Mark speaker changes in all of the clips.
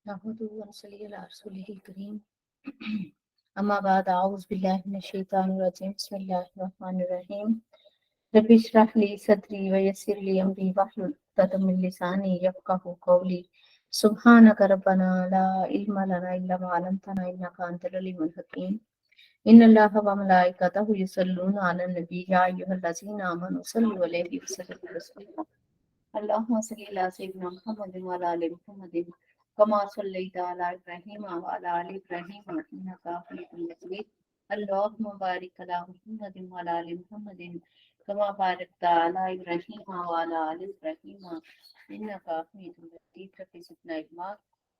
Speaker 1: نحمده ونصلي على رسوله الكريم أما بعد أعوذ بالله من الشيطان الرجيم بسم الله الرحمن الرحيم رب اشرح لي صدري ويسر لي أمري واحلل عقدة من لساني يفقهوا قولي سبحانك ربنا لا علم لنا إلا ما علمتنا إنك أنت العليم الحكيم إن الله وملائكته يصلون على النبي يا أيها الذين آمنوا صلوا عليه وسلموا تسليما اللهم صل على سيدنا محمد وعلى آل محمد كما صليت على إبراهيم وعلى آل إبراهيم إنك حميد مجيد اللهم بارك على محمد وعلى آل محمد كما باركت على إبراهيم وعلى آل إبراهيم إنك حميد مجيد رب زدنا علما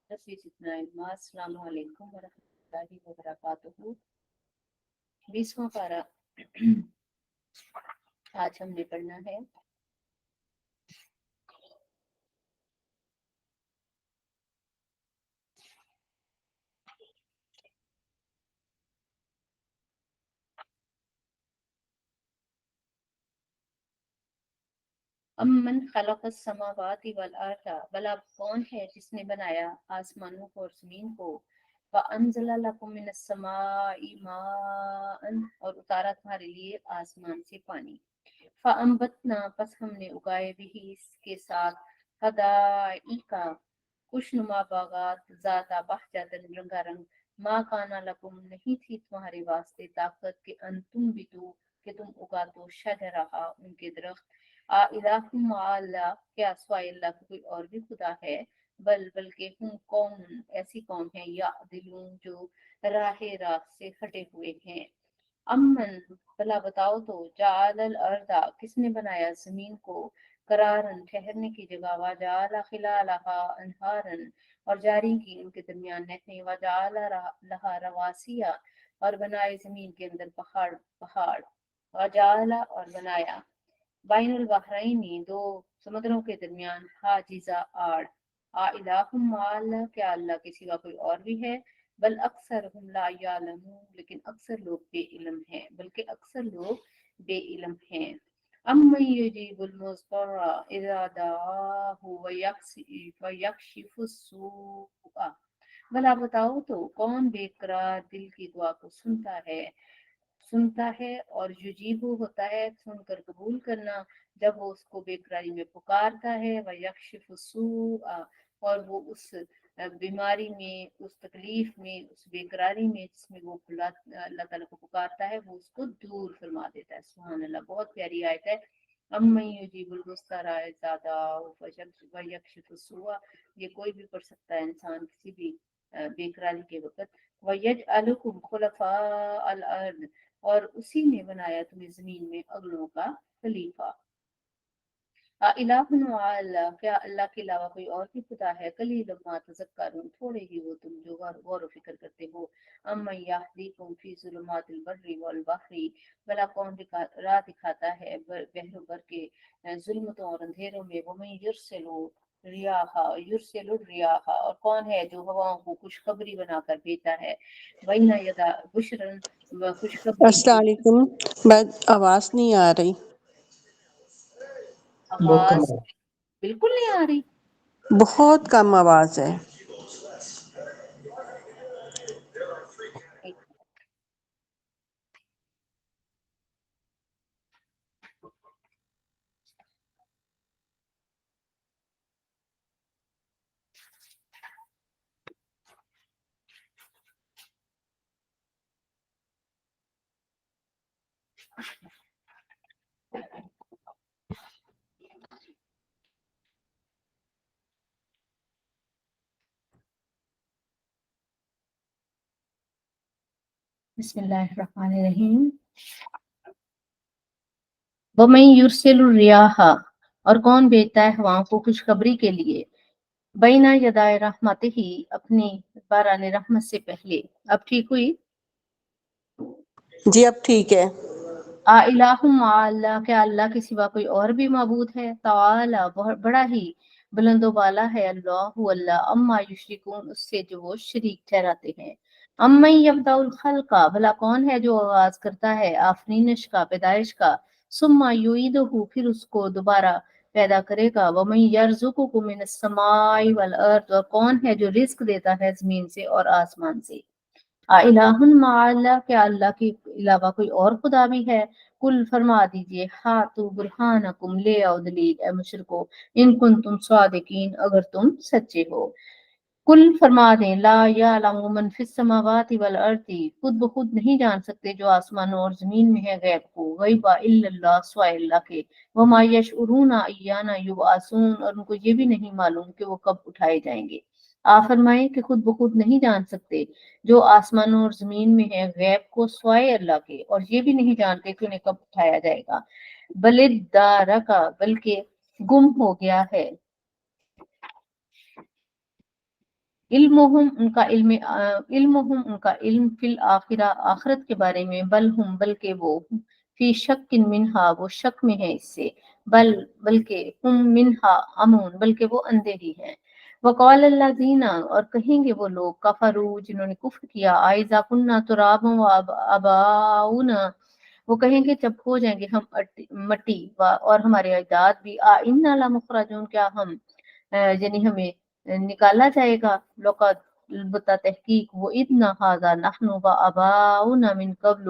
Speaker 1: رب زدنا علما السلام علیکم ورحمۃ اللہ وبرکاتہ 20واں پارہ آج ہم نے پڑھنا ہے امن خلق السماوات والارض بلا کون ہے جس نے بنایا آسمانوں کو اور زمین کو وانزل لکم من السماء ماء اور اتارا تمہارے لیے آسمان سے پانی فانبتنا پس ہم نے اگائے بھی اس کے ساتھ حدائق خوشنما باغات ذات بہجت رنگا رنگ ما کانا لکم نہیں تھی تمہارے واسطے طاقت کہ انتم بتو کہ تم اگا تو شجرہا ان کے درخت الہ مع اللہ کیا سوائے اللہ کا کوئی اور بھی خدا ہے بلکہ ہم قوم ایسی قوم ہے یا دلوں جو راہ سے ہٹے ہوئے ہیں امن بھلا بتاؤ تو جعل الارض کس نے بنایا زمین کو قرارن ٹھہرنے کی جگہ وجعل خلالہا انہارن اور جاری کی ان کے درمیان نہریں وجعل لہا رواسیا اور بنائے زمین کے اندر پہاڑ وجعل اور بنایا بین البحرین دو سمندروں کے درمیان حاجزہ آڑ الہ مع اللہ کیا اللہ کے سوا کوئی اور بھی ہے بل اکثر ہم لا یعلمون لیکن اکثر لوگ بے علم ہیں بلکہ اکثر لوگ بے علم ہیں امن یجیب المضطر اذا دعاہ ویکشف السوء بھلا بتاؤ تو کون بے قرار دل کی دعا کو سنتا ہے اور یجیب ہوتا ہے سن کر قبول کرنا جب وہ اس کو بے قراری میں پکارتا ہے ویکشف السوء اور وہ اس بیماری میں اس تکلیف میں اس بے قراری میں جس میں وہ اللہ تعالیٰ کو پکارتا ہے وہ اس کو دور فرما دیتا ہے سبحان اللہ بہت پیاری آیت ہے امن یجیب المضطر اذا دعاہ ویکشف السوء یہ کوئی بھی پڑھ سکتا ہے انسان کسی بھی بے قراری کے وقت وَيَجْعَلُكُمْ خُلَفَاءَ الْأَرْضِ اور اسی نے بنایا تمہیں زمین میں اگلوں کا خلیفہ الہ مع اللہ کیا اللہ کے علاوہ کوئی اور بھی خدا ہے قلیلا ما تذکرون تھوڑے ہی وہ تم جو غور و فکر کرتے ہو امن یہدیکم فی ظلمات البر والبحر بھلا کون راہ دکھاتا ہے بحر و بر کے ظلمتوں اور اندھیروں میں ومن یرسل الریاح اور کون ہے جو ہواؤں کو خوشخبری بنا کر بھیجتا ہے بین یدا بشرن خوشخبری
Speaker 2: السلام علیکم. آواز نہیں آ رہی.
Speaker 1: آواز بالکل نہیں آ رہی.
Speaker 2: بہت کم آواز ہے.
Speaker 1: بسم اللہ الرحمن الرحیم. وَمَن یُرْسِلُ الرِّیاحَ اور کون بھیجتا ہے ہواؤں کو خوشخبری کے لیے بین یدائے رحمتہ اپنی باران رحمت سے پہلے. اب ٹھیک ہوئی؟
Speaker 2: جی اب ٹھیک ہے.
Speaker 1: الہ مع اللہ کیا اللہ کے سوا کوئی اور بھی معبود ہے تعالی بہت بڑا ہی بلند و بالا ہے اللہ اما یشرکون اس سے جو وہ شریک ٹھہراتے ہیں. امن یبدأ الخلق بھلا کون ہے جو آغاز کرتا ہے آفرینش کا پیدائش کا ثم یعیدہ پھر اس کو دوبارہ پیدا کرے گا وَمَن يَرْزُقُكُم مِّنَ السَّمَاءِ وَالْأَرْضِ، اور کون ہے جو رزق دیتا ہے زمین سے اور آسمان سے۔ الہ مع اللہ، کیا اللہ کے علاوہ کوئی اور خدا بھی ہے؟ کل فرما دیجئے ہاتو برہانکم، لے آؤ دلیل اے مشرکو، ان کنتم صادقین، اگر تم سچے ہو۔ کل فرما دیں لا یعلم من فی السماوات والارض، خود بخود نہیں جان سکتے جو آسمانوں اور زمین میں ہے غیب کو، غیبا الا اللہ، سوائے اللہ کے، وما یشعرون ایانا یبعثون، اور ان کو یہ بھی نہیں معلوم کہ وہ کب اٹھائے جائیں گے۔ آپ فرمائیں کہ خود بخود نہیں جان سکتے جو آسمانوں اور زمین میں ہے غیب کو سوائے اللہ کے، اور یہ بھی نہیں جانتے کہ انہیں کب اٹھایا جائے گا۔ بلدارکا، بلکہ گم ہو گیا ہے، علمہم ان کا علم فی الآخرہ، آخرت کے بارے میں، بلکہ وہ فی شک منہا، وہ شک میں ہے اس سے، بلکہ ہم منہا امون، بلکہ وہ اندھے ہی ہیں۔ وقال الذین، اور کہیں گے وہ لوگ، کفروا، جنہوں نے کفر کیا، اذا کنا ترابا وآباؤنا، وہ کہیں گے جب ہو جائیں گے ہم مٹی اور ہمارے اجداد بھی، انا لمخرجون، کیا ہم یعنی ہمیں نکالا جائے گا، لقد البتہ تحقیق، وہ اتنا ھذا نحن وآباؤنا من قبل،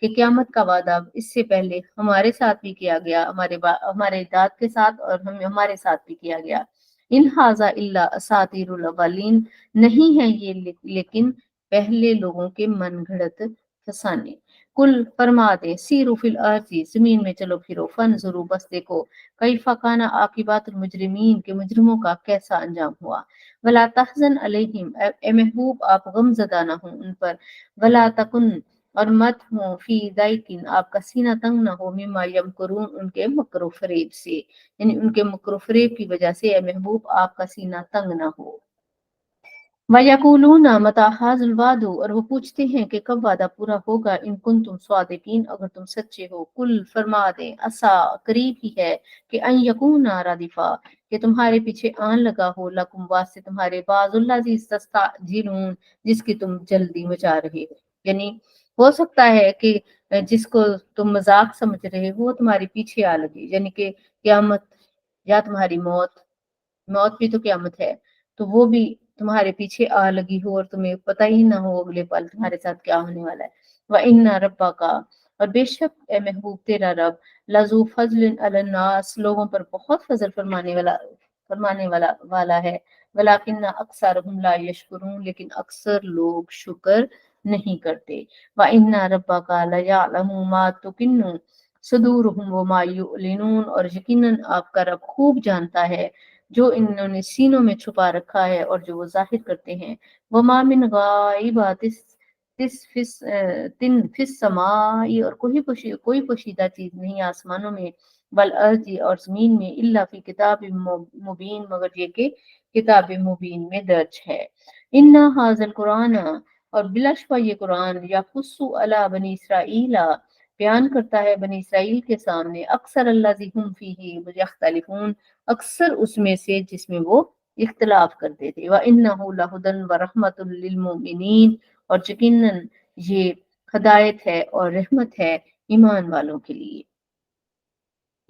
Speaker 1: کہ قیامت کا وعدہ اس سے پہلے ہمارے ساتھ بھی کیا گیا، ہمارے اجداد کے ساتھ، اور ہمارے ساتھ بھی کیا گیا۔ ان ھذا الا اساطیر الاولین، نہیں ہے یہ لیکن پہلے لوگوں کے من گھڑت فسانے۔ کل فرما دے سیرو فی الارض، زمین میں چلو پھرو، فانظروا، بس دیکھو، کیف کان عاقبات المجرمین، کے مجرموں کا کیسا انجام ہوا۔ ولا تحزن علیہم، اے محبوب آپ غم زدہ نہ ہوں ان پر، ولا تکن، اور مت ہوں، فی ضیقن، آپ کا سینہ تنگ نہ ہو، مما یمکرون، ان کے مکر و فریب سے، یعنی ان کے مکر و فریب کی وجہ سے اے محبوب آپ کا سینہ تنگ نہ ہو۔ وَيَقُولُونَ مَتَىٰ هَٰذَا الْوَعْدُ، اور وہ پوچھتے ہیں کہ کب وعدہ پورا ہوگا، ان کنتم صادقین، اگر تم سچے ہو۔ کل فرما دیں عسیٰ، قریب ہی ہے، کہ ان یکون ردفا، کہ تمہارے پیچھے آن لگا ہو، لکم، واسطے تمہارے، بعض الذی تستعجلون، جس کی تم جلدی مچا رہے ہو، یعنی ہو سکتا ہے کہ جس کو تم مذاق سمجھ رہے ہو وہ تمہارے پیچھے آ لگے، یعنی کہ قیامت یا تمہاری موت بھی تو قیامت ہے، تو وہ بھی تمہارے پیچھے آ لگی ہو اور تمہیں پتہ ہی نہ ہو اگلے پل تمہارے ساتھ کیا ہونے والا ہے۔ وَإِنَّ رَبَّكَ، اور بے شک اے محبوب تیرا رب، لذو فضل علی الناس، لوگوں پر بہت فضل فرمانے والا ہے، ولیکن اکثرهم لا یشکرون، لیکن اکثر لوگ شکر نہیں کرتے۔ وَإِنَّ رَبَّكَ لَيَعْلَمُ مَا تُكِنُّ صُدُورُهُمْ وَمَا يُعْلِنُونَ، اور یقیناً آپ کا رب خوب جانتا ہے جو انہوں نے سینوں میں چھپا رکھا ہے اور جو وہ ظاہر کرتے ہیں۔ وَمَا مِنْ غَائِبَةٍ فِي السَّمَاءِ، اور کوئی پوشیدہ چیز نہیں آسمانوں میں، والارض، اور زمین میں، الا فی کتاب مبین، مگر یہ کہ کتاب مبین میں درج ہے۔ اِنَّ ھَٰذَا الْقُرْآنَ، اور بلا شبہ یہ قرآن، یقص علی بنی اسرائیل، بیان کرتا ہے بنی اسرائیل کے سامنے، اکثر الذی ھم فیہ یختلفون، اکثر اس میں سے جس میں وہ اختلاف کرتے تھے۔ وَإِنَّهُ لَهُدًى وَرَحْمَةٌ لِّلْمُؤْمِنِينَ، اور یقیناً یہ ہدایت ہے اور رحمت ہے ایمان والوں کے لیے۔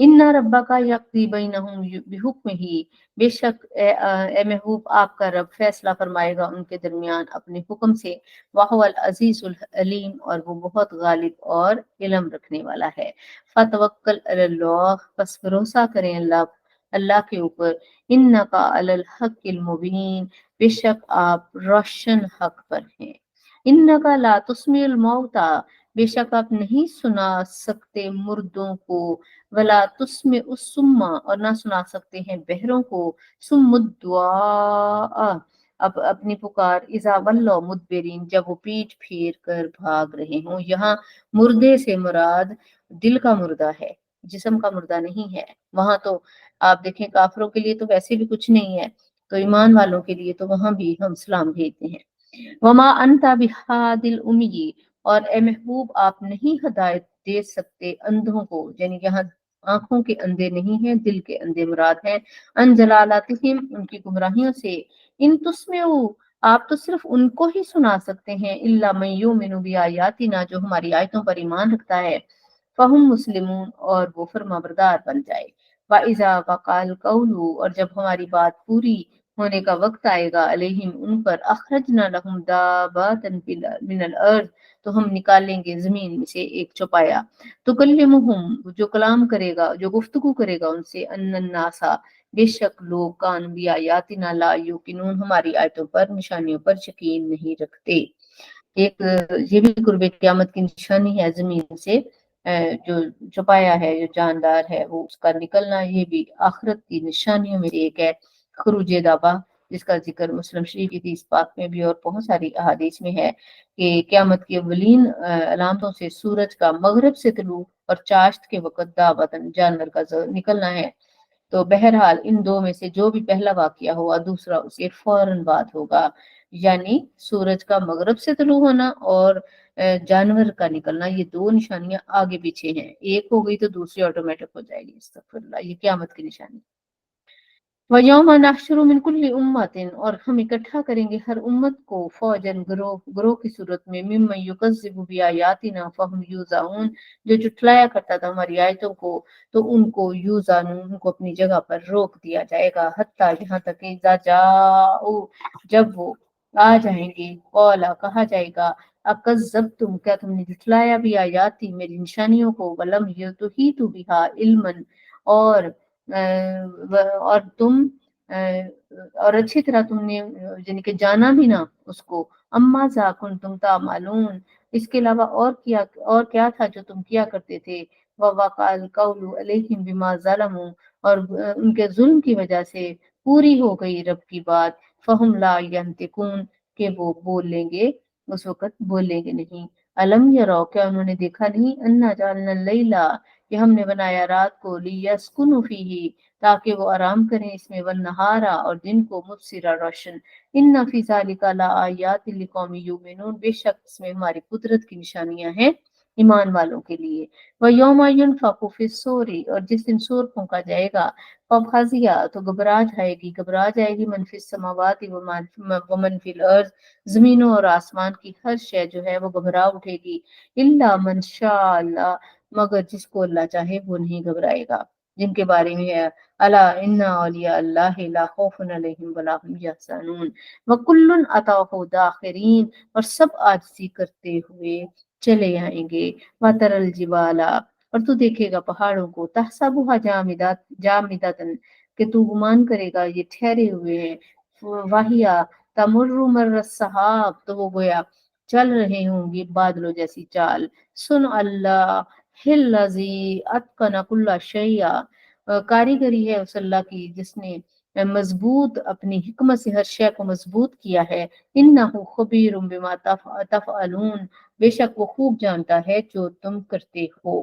Speaker 1: ان ربک یقضی بینہم بحکمہ، بے شک اے محبوب آپ کا رب فیصلہ فرمائے گا ان کے درمیان اپنے حکم سے، وہو العزیز العلیم، اور وہ بہت غالب اور علم رکھنے والا ہے۔ فتوکل علی اللہ، بس بھروسہ کریں اللہ کے اوپر، انک علی الحق المبین، بے شک آپ روشن حق پر ہیں۔ انک لا تسمع الموتى، بے شک آپ نہیں سنا سکتے مردوں کو، ولا تسمع الصم، اور نہ سنا سکتے ہیں بہروں کو، صم الدعاء، اب اپنی پکار، اذا ولوا مدبرین، جب وہ پیٹ پھیر کر بھاگ رہے ہوں۔ یہاں مردے سے مراد دل کا مردہ ہے، جسم کا مردہ نہیں ہے۔ وہاں تو آپ دیکھیں کافروں کے لیے تو ویسے بھی کچھ نہیں ہے، تو ایمان والوں کے لیے تو وہاں بھی ہم سلام بھیجتے ہیں۔ وما انت بہاد الامی، اور اے محبوب آپ نہیں ہدایت دے سکتے اندھوں کو، یعنی یہاں آنکھوں کے اندھے نہیں ہیں، دل کے اندھے مراد ہیں، ان جلالاتہم، ان کی گمراہیوں سے، ان تسمعوا، آپ تو صرف ان کو ہی سنا سکتے ہیں، الا من یؤمن بآیاتنا، جو ہماری آیتوں پر ایمان رکھتا ہے، فہم مسلمون، اور وہ فرمانبردار بن جائے۔ وَإِذَا وَقَعَ الْقَوْلُ اور جب ہماری بات پوری ہونے کا وقت آئے گا علیہم ان پر اخرجنا لہم داباتن من الارض تو ہم نکالیں گے زمین میں سے ایک چوپایا تکلمہم جو کلام کرے گا جو گفتگو کرے گا ان سے ان الناسا بے شک لوگ کان بھی آیاتنا لا یوقنون ہماری آیتوں پر نشانیوں پر یقین نہیں رکھتے۔ ایک یہ بھی قرب قیامت کی نشانی ہے زمین سے جو چھپایا ہے جو جاندار ہے وہ اس کا نکلنا یہ بھی آخرت کی نشانیوں میں ایک ہے۔ خروج دابا جس کا ذکر مسلم شریف کی حدیث پاک میں بھی اور بہت ساری احادیث میں ہے کہ قیامت کی اولین علامتوں سے سورج کا مغرب سے طلوع اور چاشت کے وقت دابتن جانور کا نکلنا ہے۔ تو بہرحال ان دو میں سے جو بھی پہلا واقعہ ہوا دوسرا اسے فوراً بعد ہوگا، یعنی سورج کا مغرب سے طلوع ہونا اور جانور کا نکلنا یہ دو نشانیاں آگے پیچھے ہیں، ایک ہو گئی تو دوسری آٹومیٹک ہو جائے گی۔ استغفر اللہ، یہ قیامت کی نشانی۔ وَيَوْمَ نَحْشُرُ مِنْ كُلِّ أُمَّةٍ اور ہم اکٹھا کریں گے ہر امت کو فوجن گروہ کی صورت میں ممن یکذب بآیاتنا فہم یوزعون جو جھٹلایا کرتا تھا ہماری آیتوں کو تو ان کو یوزانون ان کو اپنی جگہ پر روک دیا جائے گا حتیٰ یہاں تک کہ اذا جاؤ جب وہ آ جائیں گے قولا کہا جائے گا اکذبتم کیا تم نے جھٹلایا بھی آیاتی میری نشانیوں کو ولم یحیطوا بہا علما اور اور تم اور اچھی طرح تم نے یعنی کہ جانا بھی نہ اس کو اما ذا کنتم تعملون اس کے علاوہ اور کیا تھا جو تم کیا کرتے تھے ووقع القول علیہم بما ظلموا اور ان کے ظلم کی وجہ سے پوری ہو گئی رب کی بات فہم لا ینطقون کہ وہ بول لیں گے اس وقت بولیں گے نہیں علم یرو کیا انہوں نے دیکھا نہیں انا جعلنا اللیلا کہ ہم نے بنایا رات کو لیسکنوا فیہ تاکہ وہ آرام کریں اس میں والنہارا اور دن کو مبصرا روشن ان فی ذلک لآیات لقوم یؤمنون بے شک اس میں ہماری قدرت کی نشانیاں ہیں ایمان والوں کے لیے وَيَوْمَ يُنفَخُ فِي الصُّورِ اور جس دن سور پھونکا جائے گا فَفَزِعَ تو گھبرا جائے گی من فی السماوات ومن فی الارض زمینوں اور آسمان کی ہر شے جو ہے وہ گھبرا اٹھے گی الا من شاء اللہ مگر جس کو اللہ چاہے وہ نہیں گھبرائے گا جن کے بارے میں ہے الا ان اولیاء اللہ لا خوف علیہم ولا هم یحزنون وکل اتاہ داخرین اور سب عاجزی کرتے ہوئے چلے آئیں گے وتر الجبالا اور تو دیکھے گا پہاڑوں کو تحسبها جامداتن کہ تو گمان کرے گا یہ ٹھہرے ہوئے ہیں واہیا تمر مر السحاب تو وہ گویا چل رہے ہوں گے بادلوں جیسی چال سن اللہ الذی اتقن کل شیء کاریگری ہے اس اللہ کی جس نے مضبوط اپنی حکمت سے ہر شے کو مضبوط کیا ہے انہ خبیر بما تفعلون بے شک وہ خوب جانتا ہے جو تم کرتے ہو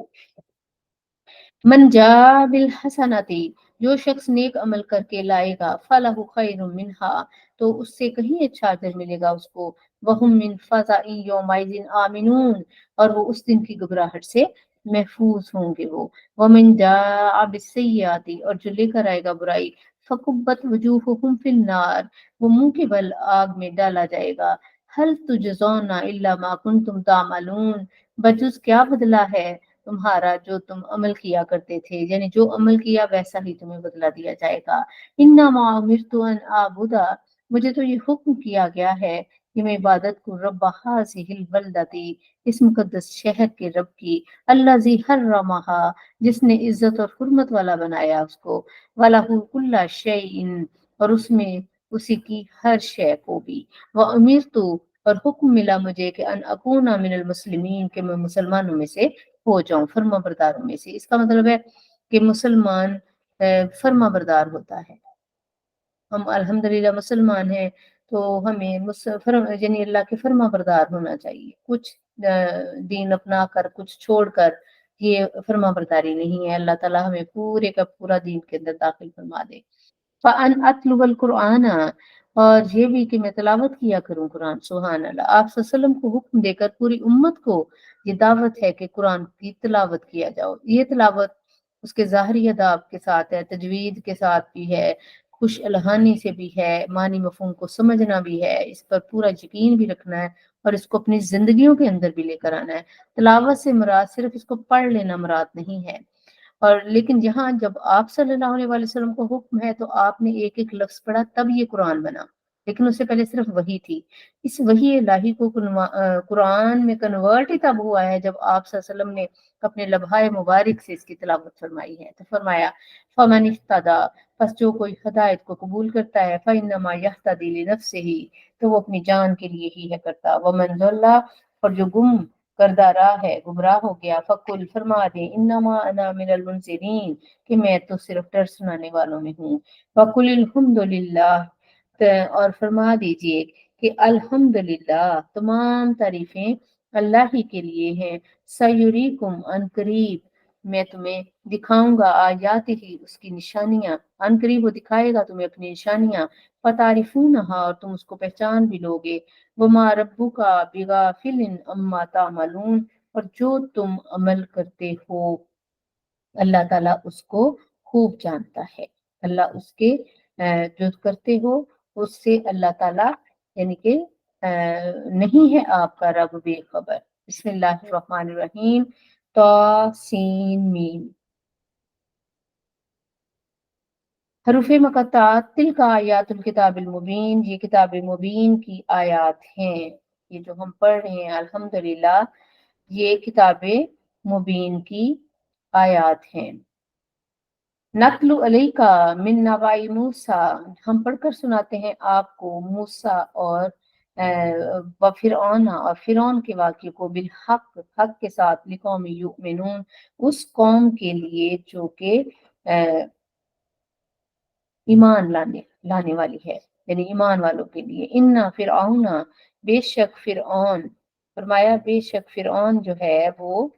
Speaker 1: من جاء بالحسنتی جو شخص نیک عمل کر کے لائے گا فلہ خیر منہا تو اس سے کہیں اچھا اجر ملے گا اس کو وہم من فزع یومئذ آمنون اور وہ اس دن کی گھبراہٹ سے محفوظ ہوں گے وہ ومن جاء بالسیئات اور جو لے کر آئے گا برائی فکبت وجوہہم فی النار وہ منہ کے بل آگ میں ڈالا جائے گا هل تجزون الا ما کنتم تعملون بجز کیا بدلہ ہے تمہارا جو تم عمل کیا کرتے تھے یعنی جو عمل کیا ویسا ہی تمہیں بدلہ دیا جائے گا انما امرت ان اعبدا مجھے تو یہ حکم کیا گیا ہے کہ میں عبادت کو رب هذه البلدتی اس مقدس شہر کے رب کی الذی حرمها جس نے عزت اور حرمت والا بنایا اس کو وَلَهُ كُلَّ شَيْءٍ اور اس میں اسی کی ہر شے کو بھی وَأُمِرْتُ اور حکم ملا مجھے کہ ان اکونا من المسلمین کہ میں مسلمانوں میں سے ہو جاؤں فرما برداروں میں سے اس کا مطلب ہے کہ مسلمان فرما بردار ہوتا ہے ہم الحمدللہ مسلمان ہیں تو ہمیں یعنی اللہ کے فرما بردار ہونا چاہیے کچھ دین اپنا کر کچھ چھوڑ کر یہ فرما برداری نہیں ہے اللہ تعالیٰ ہمیں پورے کا پورا دین کے اندر داخل فرما دے فَأَنْ أَتْلُوَ الْقُرْآنَ اور یہ بھی کہ میں تلاوت کیا کروں قرآن سبحان اللہ آپ صلی اللہ علیہ وسلم کو حکم دے کر پوری امت کو یہ دعوت ہے کہ قرآن کی تلاوت کیا جاؤ یہ تلاوت اس کے ظاہری اداب کے ساتھ ہے تجوید کے ساتھ بھی ہے خوش الہانی سے بھی ہے معنی مفہوم کو سمجھنا بھی ہے اس پر پورا یقین بھی رکھنا ہے اور اس کو اپنی زندگیوں کے اندر بھی لے کر آنا ہے تلاوت سے مراد صرف اس کو پڑھ لینا مراد نہیں ہے اور لیکن یہاں جب آپ صلی اللہ علیہ وآلہ وسلم کو حکم ہے تو آپ نے ایک ایک لفظ پڑھا تب یہ قرآن بنا، لیکن اس سے پہلے صرف وحی تھی۔ اس وحی الہی کو قرآن میں کنورٹ ہی تب ہوا ہے جب آپ صلی اللہ علیہ وسلم نے اپنے لبھائے مبارک سے اس کی تلاوت فرمائی ہے۔ تو فرمایا فمن اهتدى، پس جو کوئی ہدایت کو قبول کرتا ہے فإنما يهتدي لنفسه، تو وہ اپنی جان کے لیے ہی ہے کرتا۔ ومن ضل، اور جو گم کردہ راہ ہے، گمراہ ہو گیا، فقل، فرما دے، انما انا من المنذرین، کہ میں تو صرف ڈر سنانے والوں میں ہوں۔ وقل الحمد للہ، اور فرما دیجئے کہ الحمدللہ، تمام تعریفیں اللہ ہی کے لیے ہیں۔ سیریکم، ان قریب میں تمہیں دکھاؤں گا، آیات ہی، اس کی نشانیاں، ان قریب وہ دکھائے گا تمہیں اپنی نشانیاں، فتعرفونہا، اور تم اس کو پہچان بھی لوگے۔ وما ربک بغافل عما تعملون، اور جو تم عمل کرتے ہو اللہ تعالیٰ اس کو خوب جانتا ہے۔ اللہ اس کے جو کرتے ہو اس سے اللہ تعالیٰ یعنی کہ نہیں ہے آپ کا رب بے خبر۔ بسم اللہ الرحمن الرحیم، طاسین میم۔ حروف مقطعات، تلک آیات الکتاب المبین، یہ کتاب مبین کی آیات ہیں۔ یہ جو ہم پڑھ رہے ہیں الحمدللہ، یہ کتاب مبین کی آیات ہیں۔ نتلو علیکا من نبائی موسیٰ، ہم پڑھ کر سناتے ہیں آپ کو موسیٰ اور فرعون اور فرعون کے واقعے کو، بالحق، حق کے ساتھ، لقوم یؤمنون، اس قوم کے لیے جو کہ ایمان لانے والی ہے، یعنی ایمان والوں کے لیے۔ انا فرعون، بے شک فرعون، فرمایا بے شک فرعون جو ہے وہ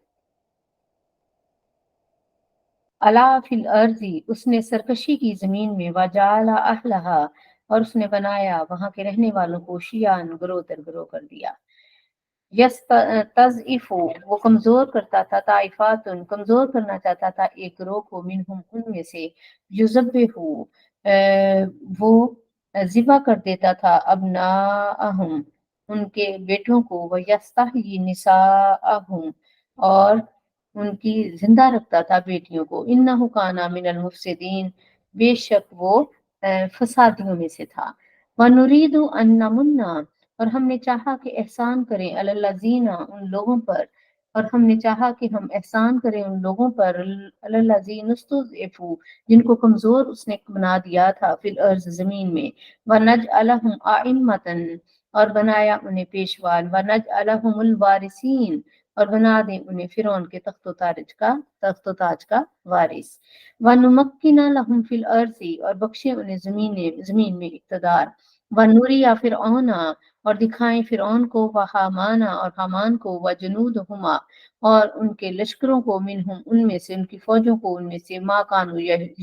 Speaker 1: علا فی الارض، اس نے سرکشی کی زمین میں، وجعل اہلہا، اور اس نے بنایا وہاں کے رہنے والوں کو شیعاً، گروہ در گروہ کر دیا۔ یستضعف، وہ کمزور کرتا تھا، طائفات، کمزور کرنا چاہتا تھا ایک گروہ کو، منہم، ان میں سے، یذبح، وہ ذبح کر دیتا تھا، ابناءہم، ان کے بیٹوں کو، ویستحیی نساءہم، اور ان کی زندہ رکھتا تھا بیٹیوں کو۔ انہ کان من المفسدین، بے شک وہ فسادیوں میں سے تھا۔ وَنُرِيدُ أَن نَّمُنَّ، اور ہم نے چاہا کہ احسان کریں، عَلَى الَّذِينَ، ان لوگوں پر، اور ہم نے چاہا کہ ہم احسان کریں ان لوگوں پر، عَلَى الَّذِينَ اسْتُضْعِفُوا، جن کو کمزور اس نے بنا دیا تھا، فی الارض، زمین میں، وَنَجْعَلَهُمْ أَئِمَّةً، اور بنایا انہیں پیشوان، وَنَجْعَلَهُمُ الْوَارِثِينَ، اور بنا دیں انہیں فرعون کے تخت و تاج کا وارث۔ وَنُمَكِّنَ لَهُمْ فِي الْأَرْضِ، اور بخشے انہیں زمین میں اقتدار۔ وَنُرِيَ فِرْعَوْنَ، اور دکھائیں فرعون کو، وَحَامَانَ، اور حامان کو، وَجُنُودَهُمَا، اور ان کے لشکروں کو، منہم، ان میں سے، ان کی فوجوں کو، ان میں سے، ما کانوا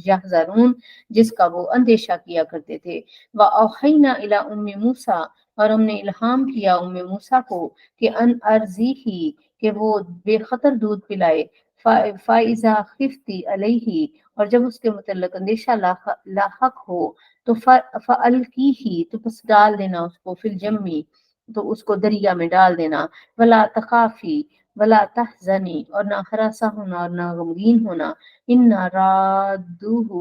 Speaker 1: یحذرون، جس کا وہ اندیشہ کیا کرتے تھے۔ وَأَوْحَيْنَا إِلَىٰ أُمِّ مُوسَىٰ، اور ہم نے الہام کیا موسیٰ کو کہ ان ارضیہ، کہ وہ بے خطر دودھ پلائے، فَإِذَا خِفْتِ عَلَيْهِ، اور جب اس کے متعلق اندیشہ لاحق ہو، تو فَأَلْقِیہِ، تو پس ڈال دینا اس کو، فی الجمی، تو اس کو دریا میں ڈال دینا، وَلَا تَخَافِي وَلَا تَحْزَنِي، اور نہ ہراساں ہونا اور نہ غمگین ہونا، اِنَّا رَادُّوهُ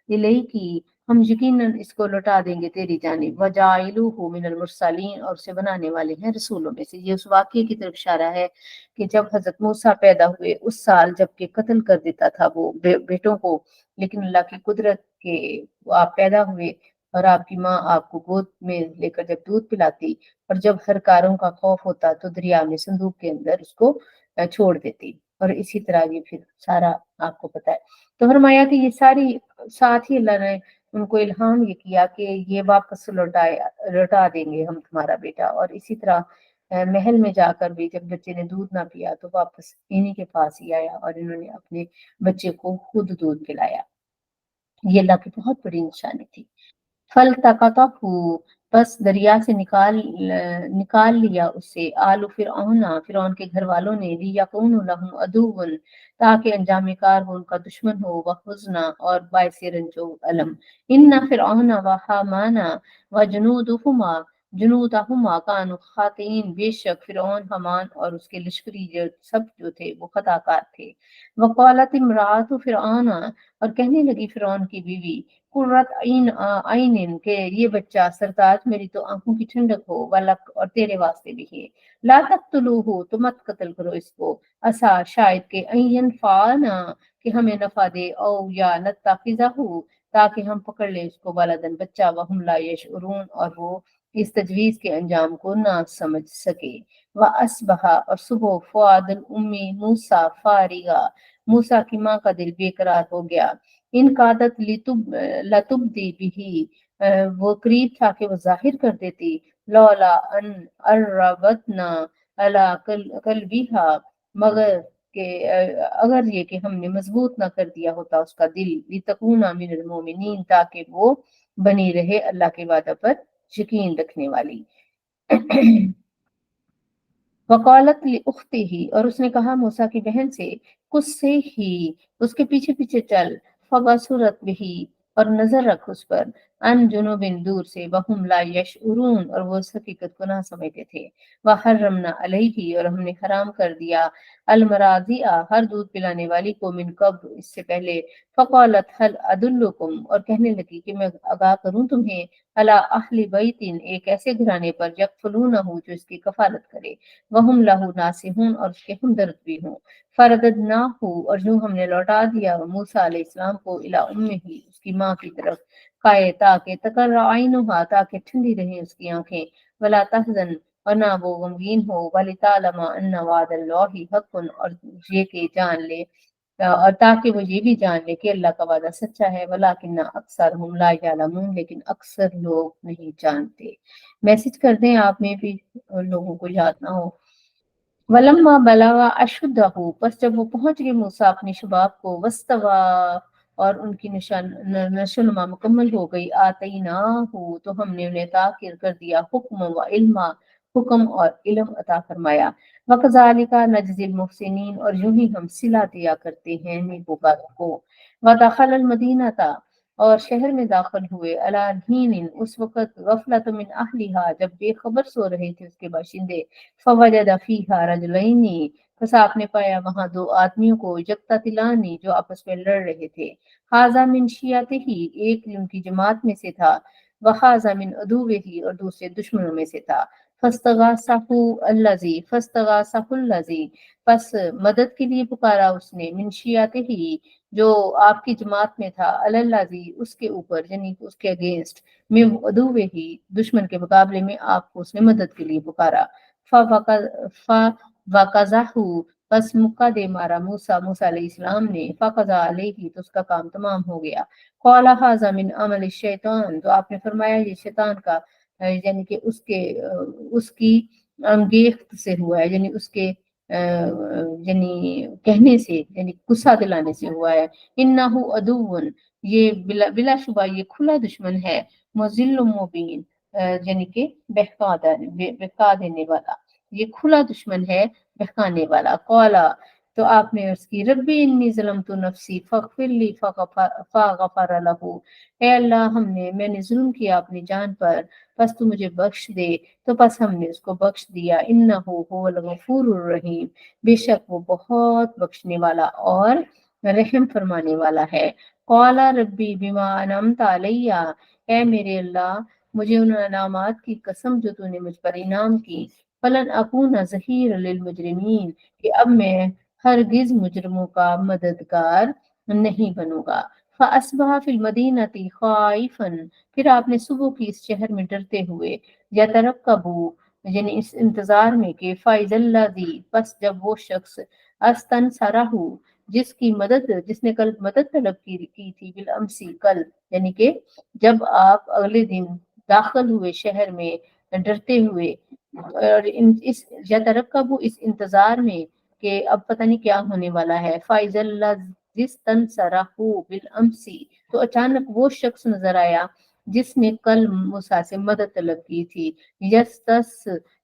Speaker 1: إِلَيْكِ، ہم یقیناً اس کو لوٹا دیں گے تیری جانب، وَجَاعِلُوهُ مِنَ الْمُرْسَلِينَ، اور اسے بنانے والے ہیں رسولوں میں سے۔ یہ اس واقعے کی طرف اشارہ ہے کہ جب حضرت موسیٰ پیدا ہوئے اس سال، جب کہ قتل کر دیتا تھا وہ بیٹوں کو، لیکن اللہ کی قدرت کے وہ آپ پیدا ہوئے، اور آپ کی ماں آپ کو گود میں لے کر جب دودھ پلاتی، اور جب ہر کاروں کا خوف ہوتا تو دریا میں صندوق کے اندر اس کو چھوڑ دیتی، اور اسی طرح یہ پھر سارا آپ کو پتا ہے۔ تو فرمایا کہ یہ ساری، ساتھ ہی اللہ نے ان کو الہام یہ کیا کہ یہ واپس لوٹا دیں گے ہم تمہارا بیٹا، اور اسی طرح محل میں جا کر بھی جب بچے نے دودھ نہ پیا تو واپس انہی کے پاس ہی آیا، اور انہوں نے اپنے بچے کو خود دودھ پلایا۔ یہ اللہ کی بہت بڑی نشانی تھی۔ فَالْتَقَطَهُ، بس دریا سے نکال لیا اسے، آل فرعون، فرعون کے گھر والوں نے، لِيَكُونَ لَهُمْ عَدُوًّا، تاکہ انجام کار وہ ان کا دشمن ہو، وَحُزْنًا، اور باعث رنج و الم۔ إِنَّ فِرْعَوْنَ وَحَامَانَ وَجُنُودَهُمَا، جنودہما کانوا خاطئین، بے شک فرعون، حمان اور اس کے لشکری سب جو تھے وہ خطا کار تھے۔ وقالت امراۃ فرعون، اور کہنے لگی فرعون کی بیوی، قرۃ عین، کہ یہ بچہ سرتاج میری تو آنکھوں کی ٹھنڈک ہو، ولک اور تیرے واسطے بھی ہے، لا تقتلوہ، تو مت قتل کرو اس کو، عسیٰ شاید کہ ان ینفعنا، کہ ہمیں نفع دے، او یا نتخذہ، تاکہ ہم پکڑ لیں اس کو ولدن بچہ، وہم لا یشعرون، اور وہ اس تجویز کے انجام کو نہ سمجھ سکے۔ وَأَصْبَحَ، اور صبح، فؤاد الأم موسیٰ فارغا، موسیٰ کی ماں کا دل بے قرار ہو گیا، ان قادت لتبدی بھی، وہ قریب تھا کہ وہ ظاہر کر دیتی، لولا ان اربتنا علی قلبها، مگر کہ اگر یہ کہ ہم نے مضبوط نہ کر دیا ہوتا اس کا دل، لتکون من المؤمنین، تاکہ وہ بنی رہے اللہ کے وعدہ پر یقین رکھنے والی۔ وقالت لأختہ، اور اس نے کہا موسیٰ کی بہن سے، کس سے ہی، اس کے پیچھے پیچھے چل، فبصرت بھی، اور نظر رکھ اس پر، ان جنوب، دور سے، وہم لا یشعرون، اور وہ اس حقیقت کو نہ سمجھتے تھے۔ وحرمنا علیہ، اور ہم نے حرام کر دیا، المراضع، ہر دودھ پلانے والی کو، من قبل، اس سے پہلے، فقالت حل ادلکم، اور کہنے لگی کہ میں آگاہ کروں تمہیں، علی اہل بیت، ایک ایسے گھرانے پر، یکفلونہ، جو اس کی کفالت کرے، وہم لہو ناصحون، اور اس کے ہمدرد بھی ہوں۔ فرددناہ، اور جو ہم نے لوٹا دیا موسیٰ علیہ السلام کو، الی امہ، اس کی ماں کی طرف، کائے تاکہ تقر عینہا، تاکہ ٹھنڈی رہیں اس کی آنکھیں، ولا تحزن، اور نہ وہ غمگین ہو، ولتعلم ان وعد اللہ حق، اور یہ کہ جان لے، اور تاکہ وہ یہ بھی جان لے کہ اللہ کا وعدہ سچا ہے، ولیکن اکثرہم لا یعلمون، لیکن اکثر لوگ نہیں جانتے۔ میسج کر دیں آپ میں بھی لوگوں کو یاد نہ ہو۔ ولما بلغ اشدہ، پس جب وہ پہنچ گئے موسیٰ اپنے شباب کو، وستوى، اور ان کی نشوونما مکمل ہو گئی، آتیناہ، تو ہم نے انہیں عطا کر دیا، حکم و علما، حکم اور علم عطا فرمایا، وکذالک نجزی المحسنین، اور یوں ہی ہم صلہ دیا کرتے ہیں نیکوکاروں کو۔ ودخل المدینۃ، اور شہر میں داخل ہوئے، علی حین، اس وقت، غفلۃ من اہلہا، جب بے خبر سو رہے تھے اس کے باشندے، فوجد فیہا رجلین، پس آپ نے پایا وہاں دو آدمیوں کو، یقتتلان، جو آپس میں لڑ رہے تھے، ھذا من شیعتہ، ایک ان کی جماعت میں سے تھا، وھذا من عدوہ، اور دوسرے دشمنوں میں سے تھا، فاستغاثہ الذی، پس مدد کے لیے پکارا اس نے، من شیعتہ، جو آپ کی جماعت میں تھا، الذی، اس کے اوپر، یعنی اس کے اگینسٹ، من عدوہ، دشمن کے مقابلے میں آپ کو اس نے مدد کے لیے پکارا، فوقظہ، بس مکہ دے مارا موسیٰ علیہ السلام نے، فقضى علیہ، تو اس کا کام تمام ہو گیا، قال ھذا من عمل الشیطان، تو آپ نے فرمایا یہ شیطان کا، یعنی کہ اس کی انگیخت سے ہوا ہے، یعنی اس کے یعنی کہنے سے، یعنی غصہ دلانے سے ہوا ہے، انہ عدو، یہ بلا شبہ یہ کھلا دشمن ہے، مضل مبین، یعنی کہ بہکا دینے والا، یہ کھلا دشمن ہے، بہکانے والا، قالا، تو آپ نے عرض کی، ربی انی ظلمت نفسی فاغفر لی، فغفر لہ، اے اللہ میں نے ظلم کیا اپنی جان پر، پس تو مجھے بخش دے، تو پس ہم نے اس کو بخش دیا، انہ هو الغفور الرحیم، بے شک وہ بہت بخشنے والا اور رحم فرمانے والا ہے۔ قال ربی بما انعمت علی، اے میرے اللہ مجھے ان انعامات کی قسم جو تو نے مجھ پر انعام کی، فلن اکون ظہیر للمجرمین، کہ اب میں ہرگز مجرموں کا مددگار نہیں بنوں گا۔ فاصبح فی المدینۃ خائفا، پھر آپ نے صبح کی اس شہر میں ڈرتے ہوئے، یترقبوا، یعنی اس انتظار میں کہ، فاذا الذی، پس جب وہ شخص، استنصرہ، جس نے کل مدد طلب کی تھی، بالامسی، کل، یعنی کہ جب آپ اگلے دن داخل ہوئے شہر میں ڈرتے ہوئے، اور اس یترقب، اس انتظار میں کہ اب پتہ نہیں کیا ہونے والا ہے، فاذا الذی استنصرہ بالامسی، تو اچانک وہ شخص نظر آیا جس نے کل موسیٰ سے مدد طلب کی تھی،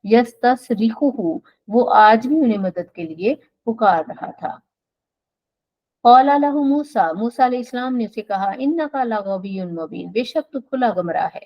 Speaker 1: یستسرخہ، وہ آج بھی انہیں مدد کے لیے پکار رہا تھا۔ قال لہ موسیٰ، موسیٰ علیہ السلام نے اسے کہا، انک لغوی مبین، بے شک تو کھلا گمراہ ہے۔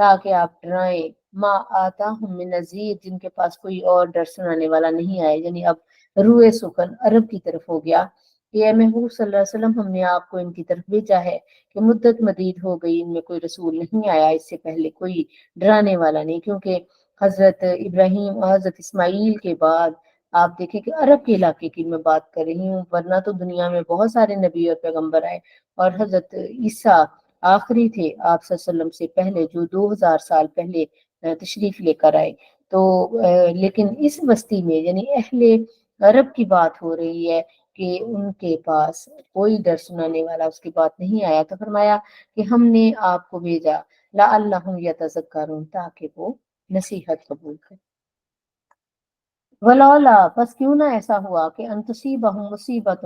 Speaker 1: تاکہ آپ ڈرائیں، ما آتاہم من نذیر، جن کے پاس کوئی اور ڈر سنانے والا نہیں آئے. یعنی اب روئے سکن عرب کی طرف ہو گیا کہ اے محبوب صلی اللہ علیہ وسلم، ہم نے آپ کو ان کی طرف بھیجا ہے کہ مدت مدید ہو گئی ان میں کوئی رسول نہیں آیا اس سے پہلے، کوئی ڈرانے والا نہیں. کیونکہ حضرت ابراہیم اور حضرت اسماعیل کے بعد آپ دیکھیں کہ عرب کے علاقے کی میں بات کر رہی ہوں، ورنہ تو دنیا میں بہت سارے نبی اور پیغمبر آئے، اور حضرت عیسیٰ آخری تھے آپ صلی اللہ علیہ وسلم سے پہلے، جو 2000 سال پہلے تشریف لے کر آئے. تو لیکن اس بستی میں یعنی اہل عرب کی بات ہو رہی ہے کہ ان کے پاس کوئی ڈر سنانے والا اس کی بات نہیں آیا. تو فرمایا کہ ہم نے آپ کو بھیجا لعلہم یتذکرون، تاکہ وہ نصیحت قبول کریں. ولولا، پس کیوں نہ ایسا ہوا کہ ان تصیبہم مصیبت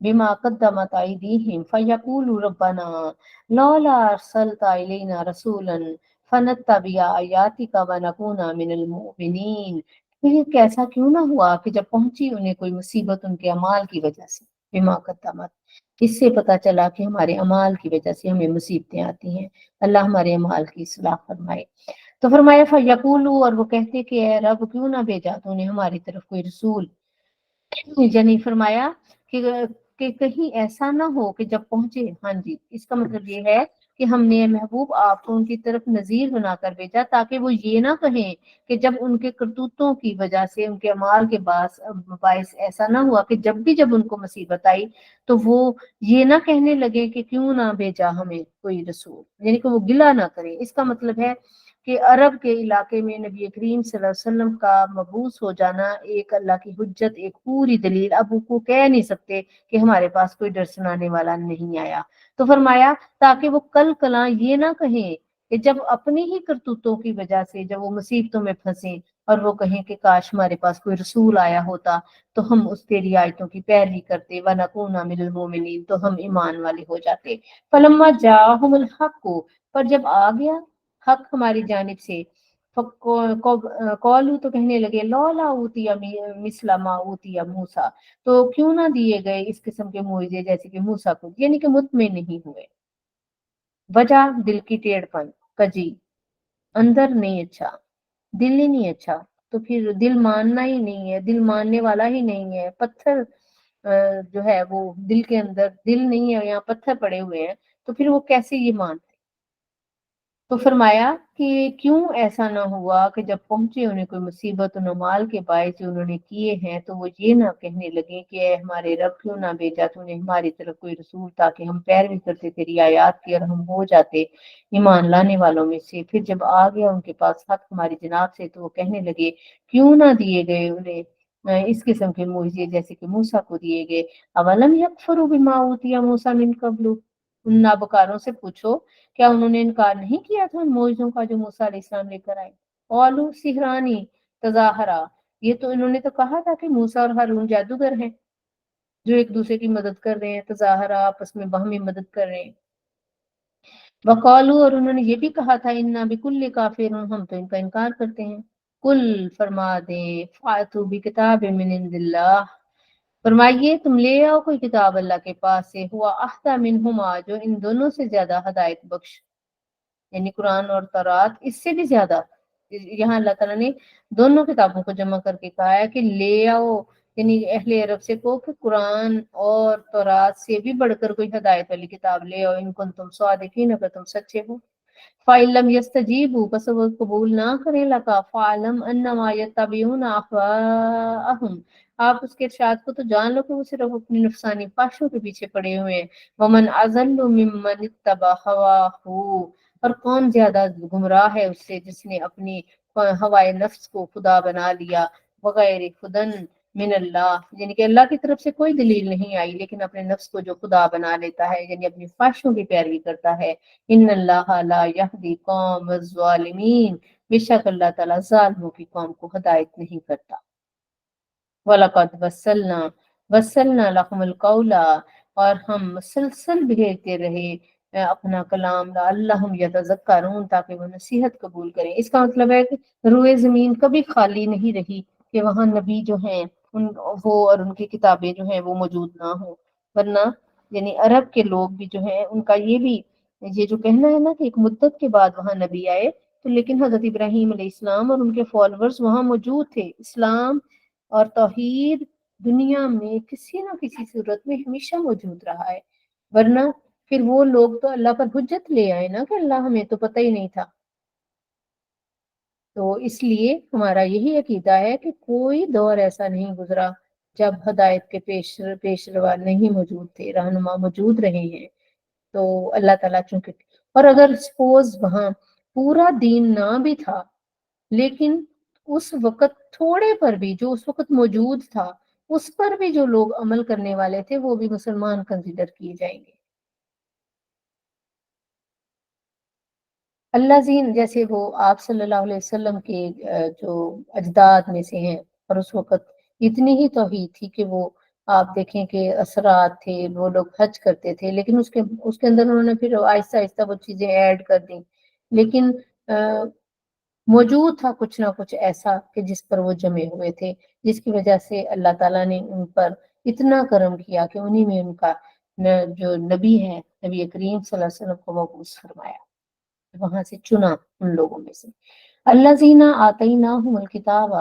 Speaker 1: بما قدمت ایدیہم فیقولوا ربنا لولا ارسلت الینا رسولا فنتبع آیاتک ونکون من المؤمنین. پھر کیسا کیوں نہ ہوا کہ جب پہنچی انہیں کوئی مصیبت ان کے اعمال کی وجہ سے، بما قدمت، اس سے پتہ چلا کہ ہمارے اعمال کی وجہ سے ہمیں مصیبتیں آتی ہیں. اللہ ہمارے اعمال کی اصلاح فرمائے. تو فرمایا فیقولو، اور وہ کہتے کہ اے رب کیوں نہ بھیجا تو نے ہماری طرف کوئی رسول. یعنی فرمایا کہ کہیں ایسا نہ ہو کہ جب پہنچے، ہاں جی، اس کا مطلب یہ ہے کہ ہم نے محبوب آپ کو ان کی طرف نذیر بنا کر بھیجا تاکہ وہ یہ نہ کہیں کہ جب ان کے کرتوتوں کی وجہ سے، ان کے اعمال کے باعث ایسا نہ ہوا کہ جب ان کو مصیبت آئی تو وہ یہ نہ کہنے لگے کہ کیوں نہ بھیجا ہمیں کوئی رسول، یعنی کہ وہ گلہ نہ کریں. اس کا مطلب ہے کہ عرب کے علاقے میں نبی کریم صلی اللہ علیہ وسلم کا مبعوث ہو جانا ایک اللہ کی حجت، ایک پوری دلیل. اب وہ کہہ نہیں سکتے کہ ہمارے پاس کوئی ڈر سنانے والا نہیں آیا. تو فرمایا تاکہ وہ کل کلاں یہ نہ کہیں کہ جب اپنی ہی کرتوتوں کی وجہ سے جب وہ مصیبتوں میں پھنسے اور وہ کہیں کہ کاش ہمارے پاس کوئی رسول آیا ہوتا تو ہم اس تیری آیتوں کی پیروی کرتے، وَنَكُونَ مِنَ الْمُؤْمِنِينَ، تو ہم ایمان والے ہو جاتے. فَلَمَّا جَاءَهُمُ الْحَقُّ، پر جب آ گیا حق ہماری جانب سے، قالو، تو کہنے لگے لولا اوتی مثل ما اوتی موسیٰ، تو کیوں نہ دیے گئے اس قسم کے معجزے جیسے کہ موسیٰ کو، یعنی کہ مطمئن نہیں ہوئے. وجہ دل کی ٹیڑھ پن، کجی، اندر نہیں اچھا، دل ہی نہیں اچھا، تو پھر دل ماننا ہی نہیں ہے، دل ماننے والا ہی نہیں ہے. پتھر جو ہے وہ دل کے اندر دل نہیں ہے، یہاں پتھر پڑے ہوئے ہیں، تو پھر وہ کیسے یہ مانتے. تو فرمایا کہ کیوں ایسا نہ ہوا کہ جب پہنچے انہیں کوئی مصیبت و نمال کے باعث جو انہوں نے کیے ہیں تو وہ یہ نہ کہنے لگے کہ اے ہمارے رب کیوں نہ بھیجا تو نے ہماری طرف کوئی رسول تاکہ ہم پیروی کرتے تیری آیات کی اور ہم ہو جاتے ایمان لانے والوں میں سے. پھر جب آ گیا ان کے پاس حق ہماری جناب سے تو وہ کہنے لگے کیوں نہ دیے گئے انہیں اس قسم کے معجزے جیسے کہ موسیٰ کو دیے گئے. اولم یکفروا بما اوتی موسیٰ من قبل، ان نابکاروں سے پوچھو کیا انہوں نے انکار نہیں کیا تھا ان معجزوں کا جو موسیٰ علیہ السلام لے کر آئے. قالوا سحرانی تظاہرا، یہ تو انہوں نے تو کہا تھا کہ موسیٰ اور ہارون جادوگر ہیں جو ایک دوسرے کی مدد کر رہے ہیں، تظاہرا آپس میں باہمی مدد کر رہے ہیں. وقالوا، اور انہوں نے یہ بھی کہا تھا انا بکل کافر، ہم تو ان کا انکار کرتے ہیں. کل، فرما دے، فاتوا بکتاب من عند اللہ، فرمائیے تم لے آؤ کوئی کتاب اللہ کے پاس سے، ہوا احدا منہما، جو ان دونوں سے زیادہ ہدایت بخش، یعنی قرآن اور تورات اس سے بھی زیادہ. یہاں اللہ تعالیٰ نے دونوں کتابوں کو جمع کر کے کہا ہے کہ لے آؤ، یعنی اہل عرب سے کہو کہ قرآن اور تورات سے بھی بڑھ کر کوئی ہدایت والی کتاب لے آؤ، ان کنتم صادقین، اگر تم سچے ہو. فَإِن لَمْ يَسْتَجِيبُوا، پس وہ قبول نہ کریں لگا، فَاعْلَمْ أَنَّمَا يَتَّبِعُونَ أَهْوَاءَهُمْ، آپ اس کے ارشاد کو تو جان لو کہ وہ صرف اپنی نفسانی خواہشوں کے پیچھے پڑے ہوئے ہیں. وَمَنْ أَضَلُّ مِمَّنِ اتَّبَعَ هَوَاهُ، اور کون زیادہ گمراہ ہے اس سے جس نے اپنی ہوائے نفس کو خدا بنا لیا. بغیر خدن من اللہ، یعنی کہ اللہ کی طرف سے کوئی دلیل نہیں آئی لیکن اپنے نفس کو جو خدا بنا لیتا ہے یعنی اپنی خواہشوں کی پیروی کرتا ہے. ان اللہ لا یہدی قوم الظالمین، بے شک اللہ تعالیٰ ظالموں کی قوم کو ہدایت نہیں کرتا. وَلَقَدْ وَصَّلْنَا لَهُمُ الْقَوْلَ، اور ہم مسلسل بھیجتے رہے اپنا کلام لعلہم یتذکرون، تاکہ وہ نصیحت قبول کریں. اس کا مطلب ہے کہ روئے زمین کبھی خالی نہیں رہی کہ وہاں نبی جو ہیں وہ اور ان کی کتابیں جو ہیں وہ موجود نہ ہوں، ورنہ یعنی عرب کے لوگ بھی جو ہیں ان کا یہ بھی یہ جو کہنا ہے نا کہ ایک مدت کے بعد وہاں نبی آئے، تو لیکن حضرت ابراہیم علیہ السلام اور ان کے فالورز وہاں موجود تھے. اسلام اور توحید دنیا میں کسی نہ کسی صورت میں ہمیشہ موجود رہا ہے، ورنہ پھر وہ لوگ تو اللہ پر حجت لے آئے نا کہ اللہ ہمیں تو پتہ ہی نہیں تھا. تو اس لیے ہمارا یہی عقیدہ ہے کہ کوئی دور ایسا نہیں گزرا جب ہدایت کے پیشروا نہیں موجود تھے، رہنما موجود رہے ہیں. تو اللہ تعالیٰ چونکہ، اور اگر سپوز وہاں پورا دین نہ بھی تھا لیکن اس وقت تھوڑے پر بھی جو اس وقت موجود تھا اس پر بھی جو لوگ عمل کرنے والے تھے وہ بھی مسلمان کنسیڈر کیے جائیں گے. اللہ زین جیسے وہ آپ صلی اللہ علیہ وسلم کے جو اجداد میں سے ہیں، اور اس وقت اتنی ہی توحید تھی کہ وہ آپ دیکھیں کہ اثرات تھے، وہ لوگ حج کرتے تھے، لیکن اس کے اندر انہوں نے پھر آہستہ آہستہ وہ چیزیں ایڈ کر دیں. لیکن موجود تھا کچھ نہ کچھ ایسا کہ جس پر وہ جمے ہوئے تھے، جس کی وجہ سے اللہ تعالیٰ نے ان پر اتنا کرم کیا کہ انہی میں ان کا جو نبی ہے، نبی کریم صلی اللہ علیہ وسلم کو مبعوث فرمایا، وہاں سے چنا ان لوگوں میں سے. اللہ زینہ آتیناہم الکتاب،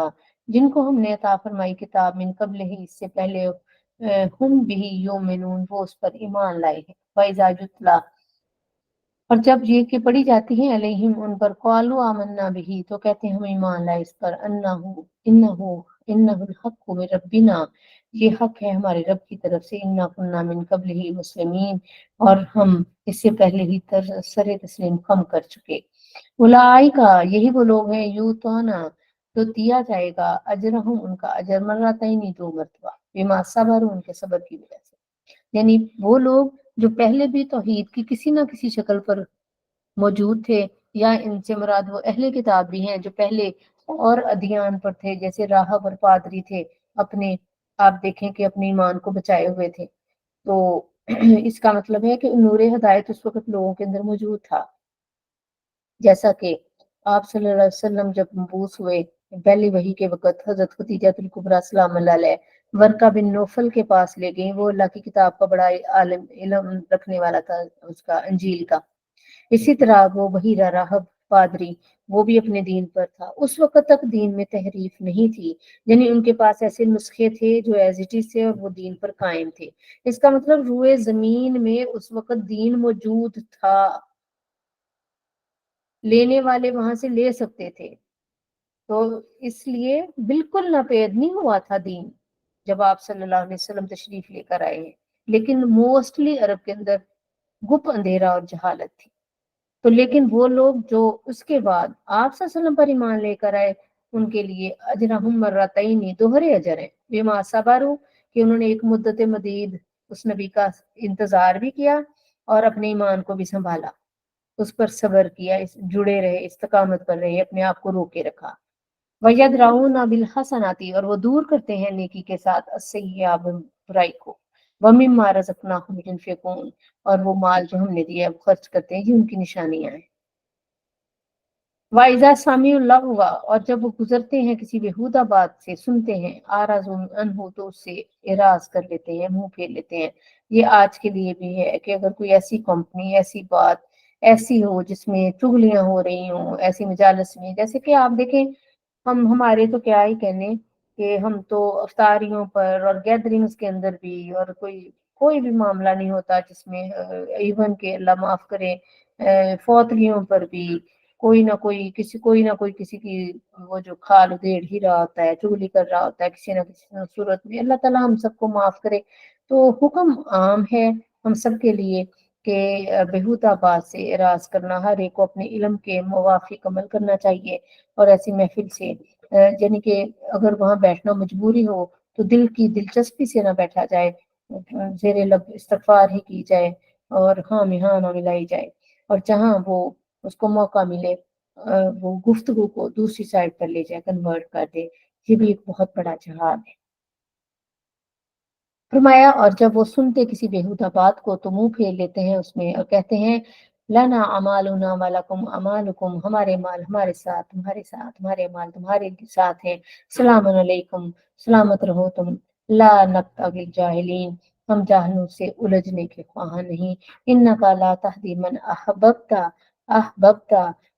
Speaker 1: جن کو ہم نے عطا فرمائی کتاب، من قبل ہی اس سے پہلے، ہم بھی یومنون، وہ اس پر ایمان لائے ہیں. وَإِذَا يُتْلَى، اور جب یہ کہ پڑھی جاتی ہیں علیہم ان پر، قالوا آمنا بہ، تو کہتے ہیں ہم ایمان لائے اس پر، انہ الحق من ربنا، یہ حق ہے ہمارے رب کی طرف سے، انا كنا من قبلہ مسلمین، اور ہم اس سے پہلے ہی سر تسلیم خم کر چکے. اولئک، یہی وہ لوگ ہیں، یؤتونا، تو دیا جائے گا، اجرہم، ان کا اجر، مرتين، دو مرتبہ، بما صبر، ان کے صبر کی وجہ سے. یعنی وہ لوگ جو پہلے بھی توحید کی کسی نہ کسی شکل پر موجود تھے، یا ان سے مراد وہ اہل کتاب بھی ہیں جو پہلے اور ادیان پر تھے، جیسے راہب اور پادری تھے، اپنے آپ دیکھیں کہ اپنے ایمان کو بچائے ہوئے تھے. تو اس کا مطلب ہے کہ نور ہدایت اس وقت لوگوں کے اندر موجود تھا. جیسا کہ آپ صلی اللہ علیہ وسلم جب مبعوث ہوئے، پہلی وحی کے وقت حضرت خدیجہ الکبریٰ سلام اللہ علیہ ورقہ بن نوفل کے پاس لے گئیں. وہ اللہ کی کتاب کا بڑا عالم علم رکھنے والا تھا، اس کا انجیل کا. اسی طرح وہ بحیرہ راہب پادری، وہ بھی اپنے دین پر تھا. اس وقت تک دین میں تحریف نہیں تھی، یعنی ان کے پاس ایسے نسخے تھے جو ایز اٹ از تھے اور وہ دین پر قائم تھے. اس کا مطلب روئے زمین میں اس وقت دین موجود تھا، لینے والے وہاں سے لے سکتے تھے. تو اس لیے بالکل ناپید نہیں ہوا تھا دین جب آپ صلی اللہ علیہ وسلم تشریف لے کر آئے ہیں، لیکن موسٹلی عرب کے اندر گپ اندھیرا اور جہالت تھی. تو لیکن وہ لوگ جو اس کے بعد آپ صلی اللہ علیہ وسلم پر ایمان لے کر آئے، ان کے لیے اجرہم مرتین، دوہرے اجر ہیں، بما صبروا، کہ انہوں نے ایک مدت مدید اس نبی کا انتظار بھی کیا اور اپنے ایمان کو بھی سنبھالا، اس پر صبر کیا، جڑے رہے، استقامت پر رہے، اپنے آپ کو روکے رکھا. وَيَدْرَؤُونَ بِالْحَسَنَاتِ، اور وہ دور کرتے ہیں نیکی کے ساتھ، السیئات، برائی کو. وَمِمَّا رَزَقْنَاهُمْ يُنْفِقُونَ، اور وہ مال جو ہم نے دیا ہے وہ خرچ کرتے ہیں، یہ ان کی نشانیاں ہیں. وَإِذَا سَمِعُوا اللَّغْوَ، اور جب وہ گزرتے ہیں کسی بیہودہ بات سے، سنتے ہیں، أَعْرَضُوا عَنْهُ، تو اس سے اعراض کر لیتے ہیں، منہ پھیر لیتے ہیں. یہ آج کے لیے بھی ہے کہ اگر کوئی ایسی کمپنی، ایسی بات ایسی ہو جس میں چغلیاں ہو رہی ہوں، ایسی مجالس میں، جیسے کہ آپ دیکھیں ہمارے تو کیا ہی کہنے کہ ہم تو افطاریوں پر اور گیدرنگز کے اندر بھی، اور کوئی بھی معاملہ نہیں ہوتا جس میں ایون کہ اللہ معاف کرے فوتریوں پر بھی کوئی نہ کوئی کسی کی وہ جو کھال ادھیڑ ہی رہا ہوتا ہے، چغلی کر رہا ہوتا ہے کسی نہ کسی صورت میں. اللہ تعالیٰ ہم سب کو معاف کرے. تو حکم عام ہے ہم سب کے لیے کہ بہودہ بات سے اعراض کرنا، ہر ایک کو اپنے علم کے موافق عمل کرنا چاہیے. اور ایسی محفل سے یعنی کہ اگر وہاں بیٹھنا مجبوری ہو تو دل کی دلچسپی سے نہ بیٹھا جائے، زیر لب استغفار ہی کی جائے اور ہاں میں ہاں نہ ملائی جائے. اور جہاں وہ اس کو موقع ملے وہ گفتگو کو دوسری سائڈ پر لے جائے، کنورٹ کر دے. یہ بھی ایک بہت بڑا جہاد ہے. فرمایا اور جب وہ سنتے کسی بیہودہ بات کو تو منہ پھیر لیتے ہیں اس میں اور کہتے ہیں لنا اعمالنا ولکم اعمالکم، ہمارے مال ہمارے ساتھ، تمہارے ساتھ، ہمارے مال تمہارے ساتھ ہیں. سلام علیکم، سلامت رہو تم. لا نبتغی الجاہلین، ہم جاہلوں سے الجھنے کے خواہاں نہیں. انک لا تہدی من احببت،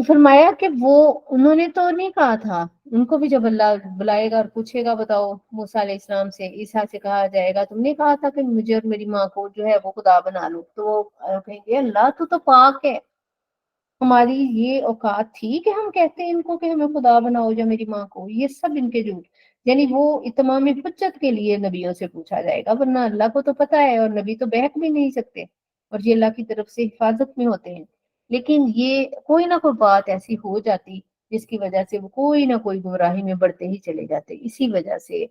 Speaker 1: تو فرمایا کہ وہ انہوں نے تو نہیں کہا تھا، ان کو بھی جب اللہ بلائے گا اور پوچھے گا بتاؤ موسیٰ علیہ السلام سے، عیسیٰ سے کہا جائے گا تم نے کہا تھا کہ مجھے اور میری ماں کو جو ہے وہ خدا بنا لو، تو وہ کہیں گے اللہ تو پاک ہے، ہماری یہ اوقات تھی کہ ہم کہتے ہیں ان کو کہ ہمیں خدا بناؤ یا میری ماں کو، یہ سب ان کے جھوٹ، یعنی وہ اتمام حجت کے لیے نبیوں سے پوچھا جائے گا، ورنہ اللہ کو تو پتہ ہے اور نبی تو بہک بھی نہیں سکتے، اور یہ اللہ کی طرف سے حفاظت میں ہوتے ہیں۔ لیکن یہ کوئی نہ کوئی بات ایسی ہو جاتی جس کی وجہ سے وہ کوئی نہ کوئی گمراہی میں بڑھتے ہی چلے جاتے، اسی وجہ سے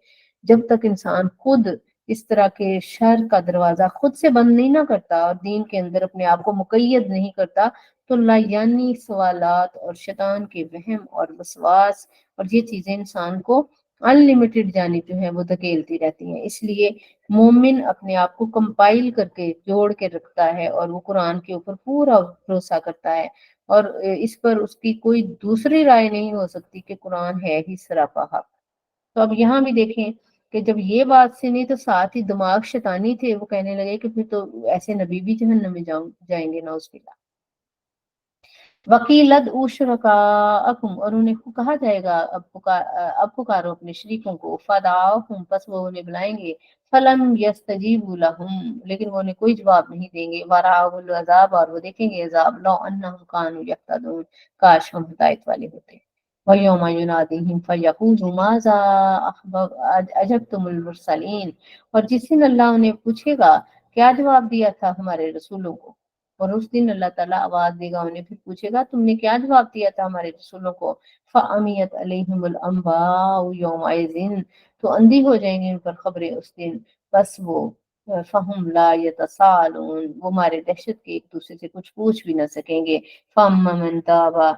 Speaker 1: جب تک انسان خود اس طرح کے شر کا دروازہ خود سے بند نہیں نہ کرتا اور دین کے اندر اپنے آپ کو مقید نہیں کرتا، تو لایانی سوالات اور شیطان کے وہم اور وسواس اور یہ چیزیں انسان کو ان لمیٹڈ جانب جو ہے وہ دھکیلتی رہتی ہیں۔ اس لیے مومن اپنے آپ کو کمپائل کر کے جوڑ کے رکھتا ہے اور وہ قرآن کے اوپر پورا بھروسہ کرتا ہے، اور اس پر اس کی کوئی دوسری رائے نہیں ہو سکتی کہ قرآن ہے ہی سراپا حق۔ تو اب یہاں بھی دیکھیں کہ جب یہ بات سنی تو ساتھ ہی دماغ شیطانی تھے، وہ کہنے لگے کہ پھر تو ایسے نبی بھی جہنم میں جائیں گے، نعوذ باللہ۔ وکیلت اوشرکاءکم، اور انہیں کہا جائے گا اب پکارو اپنے شریکوں کو، فدعوہم، پس وہ انہیں بلائیں گے، فلم یستجیبوا لہم، لیکن وہ انہیں کوئی جواب نہیں دیں گے، ورأوا العذاب، اور وہ دیکھیں گے عذاب، لو انہم کانوا یہتدون، کاش ہم ہدایت والے ہوتے۔ وَيَوْمَ يُنَادِيهِمْ فَيَقُولُ مَاذَا أَجَبْتُمُ الْمُرْسَلِينَ، اور جس دن اللہ انہیں پوچھے گا کیا جواب دیا تھا ہمارے رسولوں کو، اور اس دن اللہ تعالیٰ آواز دے گا انہیں، پھر پوچھے گا تم نے کیا جواب دیا تھا ہمارے رسولوں کو، فَعَمِيَتْ عَلَيْهِمُ الْأَنبَاءُ يَوْمَئِذٍ، تو اندھی ہو جائیں گی ان پر خبریں اس دن، بس وہ فَهُمْ لَا يَتَسَاءَلُونَ، وہ ہمارے دہشت کے ایک دوسرے سے کچھ پوچھ بھی نہ سکیں گے، فَأَمَّا مَنْ تَابَ،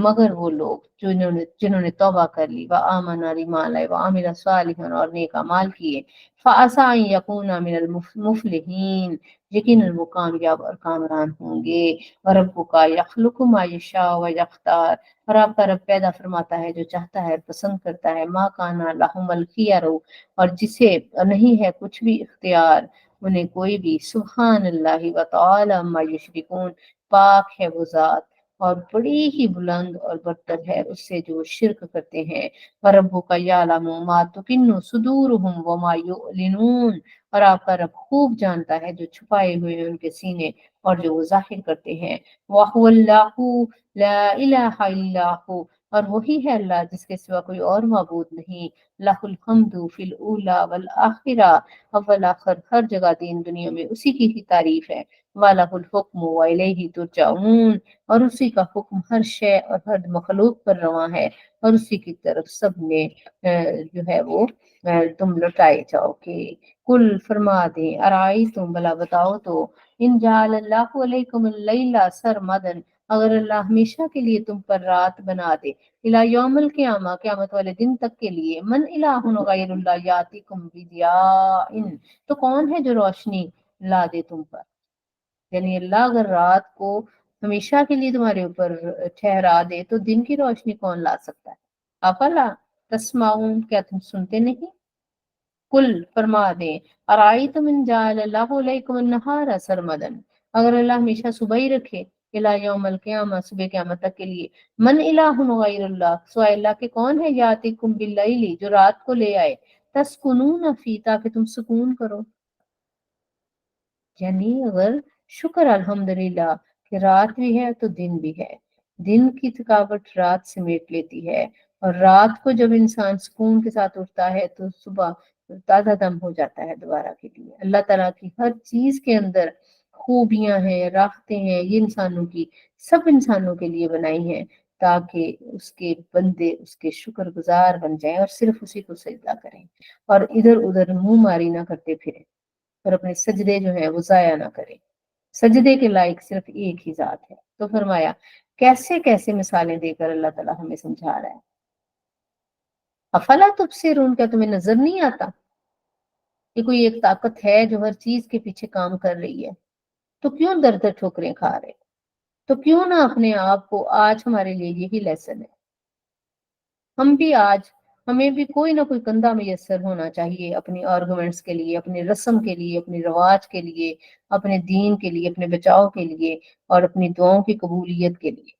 Speaker 1: مگر وہ لوگ جنہوں نے توبہ کر لی، وَآمَنَ بِمَا لَا وَعَمِلَ صَالِحًا، اور نیک اعمال کیے، فَعَسَىٰ أَن يَكُونَ مِنَ الْمُفْلِحِينَ، یقیناً وہ کامیاب اور کامران ہوں گے۔ وَرَبُّكَ يَخْلُقُ مَا يَشَاءُ وَيَخْتَارُ، اور آپ کا رب پیدا فرماتا ہے جو چاہتا ہے، پسند کرتا ہے، مَا كَانَ لَهُمُ الْخِيَرُ، اور جسے نہیں ہے کچھ بھی اختیار انہیں کوئی بھی، سبحان اللہ وتعالی عما یشرکون، پاک ہے وہ ذات اور بڑی ہی بلند اور برتر ہے اس سے جو شرک کرتے ہیں۔ وَرَبُّكَ يَعْلَمُ مَا تُكِنُّ صُدُورُهُمْ وَمَا يُعْلِنُونَ، اور آپ کا رب خوب جانتا ہے جو چھپائے ہوئے ہیں ان کے سینے اور جو وہ ظاہر کرتے ہیں۔ وَهُوَ اللَّهُ لَا إِلَٰهَ إِلَّا هُوَ، اور وہی ہے اللہ جس کے سوا کوئی اور معبود نہیں، لَهُ الْحَمْدُ فِي الْأُولَىٰ وَالْآخِرَةِ، اول آخر ہر جگہ دین دنیا میں اسی کی ہی تعریف ہے، وَلَهُ الْحُكْمُ وَإِلَيْهِ تُرْجَعُونَ، اور اسی کا حکم ہر شے اور ہر مخلوق پر رواں ہے، اور اسی کی طرف سب میں جو ہے وہ تم لوٹائے جاؤ گے۔ کل فرما دیں، ارائی تم، بلا بتاؤ تو، ان جعل اللہ علیکم اللیل سرمدن، اگر اللہ ہمیشہ کے لیے تم پر رات بنا دے، الی یوم القیامہ، قیامت والے دن تک کے لیے، من الہ غیر اللہ یاتیکم بدیاء، تو کون ہے جو روشنی لا دے تم پر، یعنی اللہ اگر رات کو ہمیشہ کے لیے تمہارے اوپر ٹھہرا دے تو دن کی روشنی کون لا سکتا ہے؟ افلا تسمعون، کیا تم سنتے نہیں؟ کل فرما دیں، ارائیتم ان جعل اللہ علیکم النہار سرمدن، اگر اللہ ہمیشہ صبح ہی رکھے، الی یوم القیامہ، صبح قیامت تک کے لیے، من الہ غیر اللہ، سوائے اللہ کے کون ہے، یاتیکم باللیل، جو رات کو لے آئے، تسکنون فی، تاکہ تم سکون کرو، یعنی اگر شکر الحمدللہ کہ رات بھی ہے تو دن بھی ہے، دن کی تھکاوٹ رات سمیٹ لیتی ہے، اور رات کو جب انسان سکون کے ساتھ اٹھتا ہے تو صبح تازہ دم ہو جاتا ہے دوبارہ کے لیے۔ اللہ تعالیٰ کی ہر چیز کے اندر خوبیاں ہیں، راحتیں ہیں، یہ انسانوں کی سب انسانوں کے لیے بنائی ہیں تاکہ اس کے بندے اس کے شکر گزار بن جائیں اور صرف اسی کو سجدہ کریں اور ادھر ادھر منہ ماری نہ کرتے پھریں، اور اپنے سجدے جو ہیں وہ ضائع نہ کریں۔ سجدے کے لائق صرف ایک ہی ذات ہے۔ تو فرمایا کیسے کیسے مثالیں دے کر اللہ تعالیٰ ہمیں سمجھا رہا ہے۔ افلا تبصرون، کیا تمہیں نظر نہیں آتا کہ کوئی ایک طاقت ہے جو ہر چیز کے پیچھے کام کر رہی ہے، تو کیوں در در ٹھوکریں کھا رہے، تو کیوں نہ اپنے آپ کو، آج ہمارے لیے یہی لیسن ہے، ہم بھی آج، ہمیں بھی کوئی نہ کوئی کندھا میسر ہونا چاہیے اپنی آرگومنٹس کے لیے، اپنی رسم کے لیے، اپنی رواج کے لیے، اپنے دین کے لیے، اپنے بچاؤ کے لیے، اور اپنی دعاؤں کی قبولیت کے لیے۔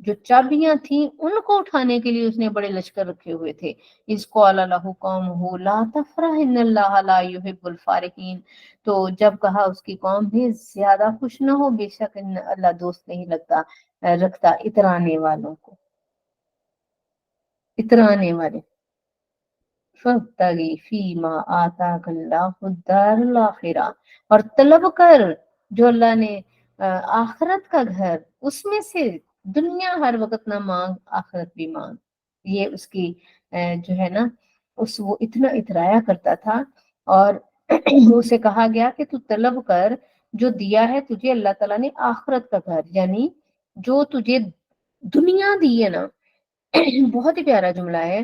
Speaker 1: جو چابیاں تھیں ان کو اٹھانے کے لیے اس نے بڑے لشکر رکھے ہوئے تھے. اذ قال له قومه لا تفرح ان اللہ لا يحب الفارحین. تو جب کہا اس کی قوم نے زیادہ خوش نہ ہو، بے شک اللہ دوست نہیں رکھتا اترانے والوں کو، اترانے والے. فَابْتَغِ فِيمَا آتَاكَ اللَّهُ الدَّارَ الْآخِرَةَ، اور طلب کر جو اللہ نے آخرت کا گھر، اس میں سے دنیا ہر وقت نہ مانگ، آخرت بھی مانگ. یہ اس کی جو ہے نا، وہ اتنا اترایا کرتا تھا. اور اسے کہا گیا کہ تو طلب کر جو دیا ہے تجھے اللہ تعالیٰ نے آخرت کا گھر، یعنی جو تجھے دنیا دی ہے نا. بہت ہی پیارا جملہ ہے.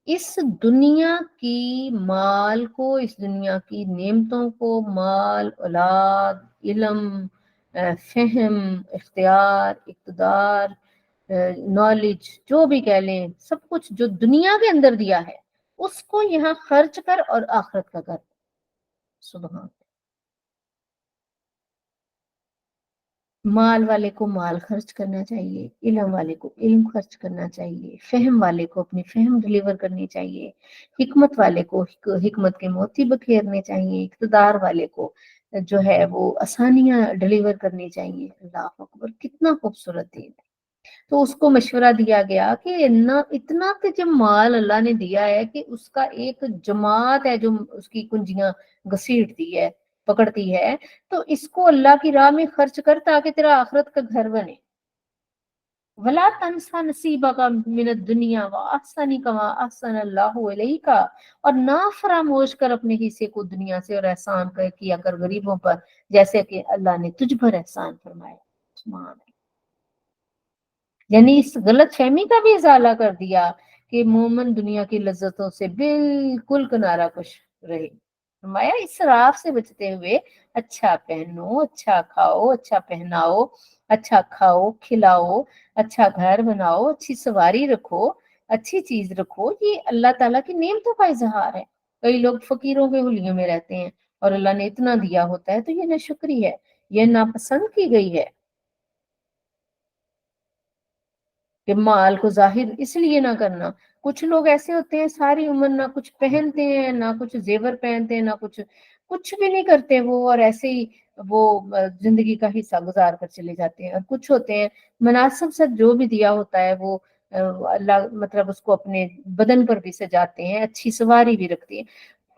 Speaker 1: اس دنیا کی مال کو، اس دنیا کی نعمتوں کو، مال، اولاد، علم، فہم، اختیار، اقتدار، نالج، جو بھی کہہ لیں، سب کچھ جو دنیا کے اندر دیا ہے اس کو یہاں خرچ کر اور آخرت کا کر. سبحان. مال والے کو مال خرچ کرنا چاہیے، علم والے کو علم خرچ کرنا چاہیے، فہم والے کو اپنی فہم ڈلیور کرنی چاہیے، حکمت والے کو حکمت کے موتی بکھیرنے چاہیے، اقتدار والے کو جو ہے وہ آسانیاں ڈلیور کرنی چاہیے. اللہ اکبر، کتنا خوبصورت دین ہے. تو اس کو مشورہ دیا گیا کہ اتنا کہ جب مال اللہ نے دیا ہے کہ اس کا ایک جماعت ہے جو اس کی کنجیاں گھسیٹتی ہے، پکڑتی ہے، تو اس کو اللہ کی راہ میں خرچ کر تاکہ تیرا آخرت کا گھر بنے. وَلَا تَنْسَ نَصِيبَكَ مِنَ الدُّنْيَا وَأَحْسِنْ كَمَا أَحْسَنَ اللَّهُ إِلَيْكَ، اور نہ فراموش کر اپنے حصے کو دنیا سے، اور احسان کیا کر غریبوں پر جیسے کہ اللہ نے تجھ پر احسان فرمایا. سبحان اللہ. یعنی اس غلط فہمی کا بھی ازالہ کر دیا کہ مومن دنیا کی لذتوں سے بالکل کنارہ کش رہے. فرمایا اسراف سے بچتے ہوئے اچھا پہنو، اچھا کھاؤ، اچھا پہناؤ، اچھا کھاؤ کھلاؤ، اچھا گھر بناؤ، اچھی سواری رکھو، اچھی چیز رکھو. یہ اللہ تعالیٰ کی نعمتوں کا اظہار ہے. کئی لوگ فقیروں کے حلیوں میں رہتے ہیں اور اللہ نے اتنا دیا ہوتا ہے تو یہ ناشکری ہے، یہ ناپسند کی گئی ہے. کہ مال کو ظاہر اس لیے نہ کرنا. کچھ لوگ ایسے ہوتے ہیں ساری عمر نہ کچھ پہنتے ہیں، نہ کچھ زیور پہنتے ہیں، نہ کچھ بھی نہیں کرتے وہ، اور ایسے ہی وہ زندگی کا حصہ گزار کر چلے جاتے ہیں. اور کچھ ہوتے ہیں مناسب سے جو بھی دیا ہوتا ہے وہ اللہ مطلب اس کو اپنے بدن پر بھی سجاتے ہیں، اچھی سواری بھی رکھتے ہیں.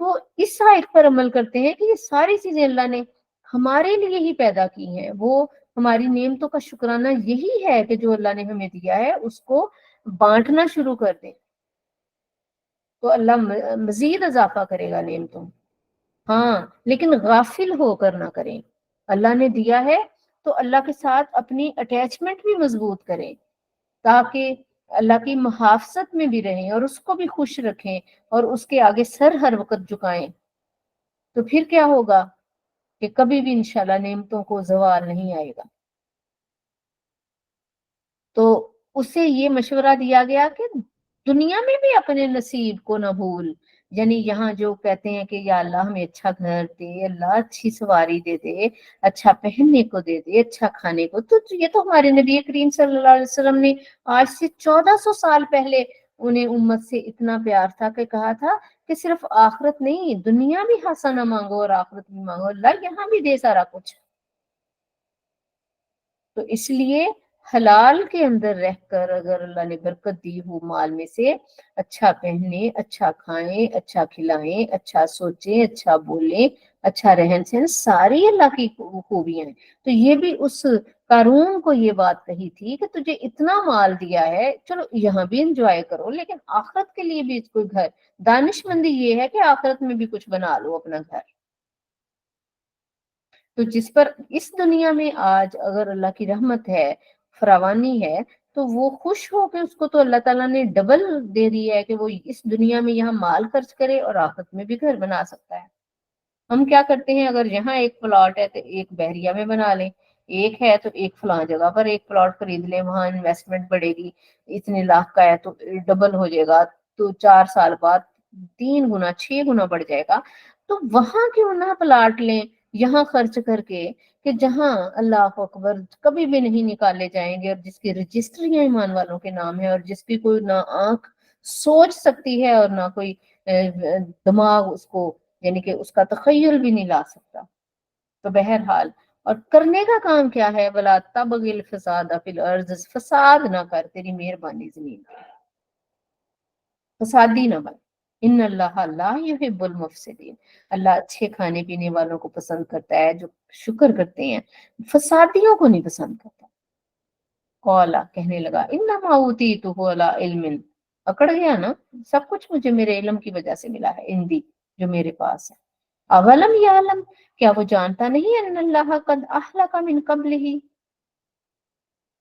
Speaker 1: وہ اس آیت پر عمل کرتے ہیں کہ یہ ساری چیزیں اللہ نے ہمارے لیے ہی پیدا کی ہیں. وہ ہماری نعمتوں کا شکرانہ یہی ہے کہ جو اللہ نے ہمیں دیا ہے اس کو بانٹنا شروع کر دیں تو اللہ مزید اضافہ کرے گا نعمتوں. ہاں، لیکن غافل ہو کر نہ کریں. اللہ نے دیا ہے تو اللہ کے ساتھ اپنی اٹیچمنٹ بھی مضبوط کریں تاکہ اللہ کی محافظت میں بھی رہیں اور اس کو بھی خوش رکھیں اور اس کے آگے سر ہر وقت جھکائیں. تو پھر کیا ہوگا کہ کبھی بھی انشاءاللہ نعمتوں کو زوال نہیں آئے گا. تو اسے یہ مشورہ دیا گیا کہ دنیا میں بھی اپنے نصیب کو نہ بھول. یعنی یہاں جو کہتے ہیں کہ یا اللہ ہمیں اچھا گھر دے، اللہ اچھی سواری دے دے، اچھا پہننے کو دے دے، اچھا کھانے کو، تو یہ تو ہمارے نبی کریم صلی اللہ علیہ وسلم نے آج سے 1400 سال پہلے انہیں امت سے اتنا پیار تھا کہ کہا تھا کہ صرف آخرت نہیں، دنیا بھی حسنہ مانگو اور آخرت بھی مانگو، اللہ یہاں بھی دے سارا کچھ. تو اس لیے حلال کے اندر رہ کر اگر اللہ نے برکت دی ہو مال میں سے، اچھا پہنے، اچھا کھائیں، اچھا کھلائیں، اچھا سوچیں، اچھا بولیں، اچھا رہن سہن، ساری اللہ کی خوبیاں ہیں. تو یہ بھی اس قارون کو یہ بات کہی تھی کہ تجھے اتنا مال دیا ہے، چلو یہاں بھی انجوائے کرو لیکن آخرت کے لیے بھی کوئی گھر. دانش مندی یہ ہے کہ آخرت میں بھی کچھ بنا لو اپنا گھر. تو جس پر اس دنیا میں آج اگر اللہ کی رحمت ہے، فراوانی ہے، تو وہ خوش ہو کے اس کو تو اللہ تعالیٰ نے ڈبل دے دی ہے کہ وہ اس دنیا میں یہاں مال خرچ کرے اور آخرت میں بھی گھر بنا سکتا ہے. ہم کیا کرتے ہیں، اگر یہاں ایک پلاٹ ہے تو ایک بحریہ میں بنا لیں، ایک ہے تو ایک فلاں جگہ پر ایک پلاٹ خرید لیں، وہاں انویسٹمنٹ بڑھے گی، اتنے لاکھ کا ہے تو ڈبل ہو جائے گا، تو 4 سال بعد 3 گنا 6 گنا بڑھ جائے گا. تو وہاں کیوں نہ پلاٹ لیں یہاں خرچ کر کے کہ جہاں اللہ اکبر کبھی بھی نہیں نکالے جائیں گے، اور جس کی رجسٹریاں ایمان والوں کے نام ہے، اور جس کی کوئی نہ آنکھ سوچ سکتی ہے اور نہ کوئی دماغ اس کو، یعنی کہ اس کا تخیل بھی نہیں لا سکتا۔ تو بہرحال، اور کرنے کا کام کیا ہے؟ ولا تبغ الفساد فی الارض، فساد نہ کر، تیری مہربانی زمین پہ فسادی نہ بن۔ ان اللہ لا یحب المفسدین، اللہ اچھے کھانے پینے والوں کو پسند کرتا ہے، جو شکر کرتے ہیں، فسادیوں کو نہیں پسند کرتا۔ قولا، کہنے لگا، انما اوتیتہ علی علم، اکڑ گیا نا، سب کچھ مجھے میرے علم کی وجہ سے ملا ہے، عندی، جو میرے پاس ہے۔ اولم یعلم، کیا وہ جانتا نہیں، ان اللہ قد اہلک من قبلہ،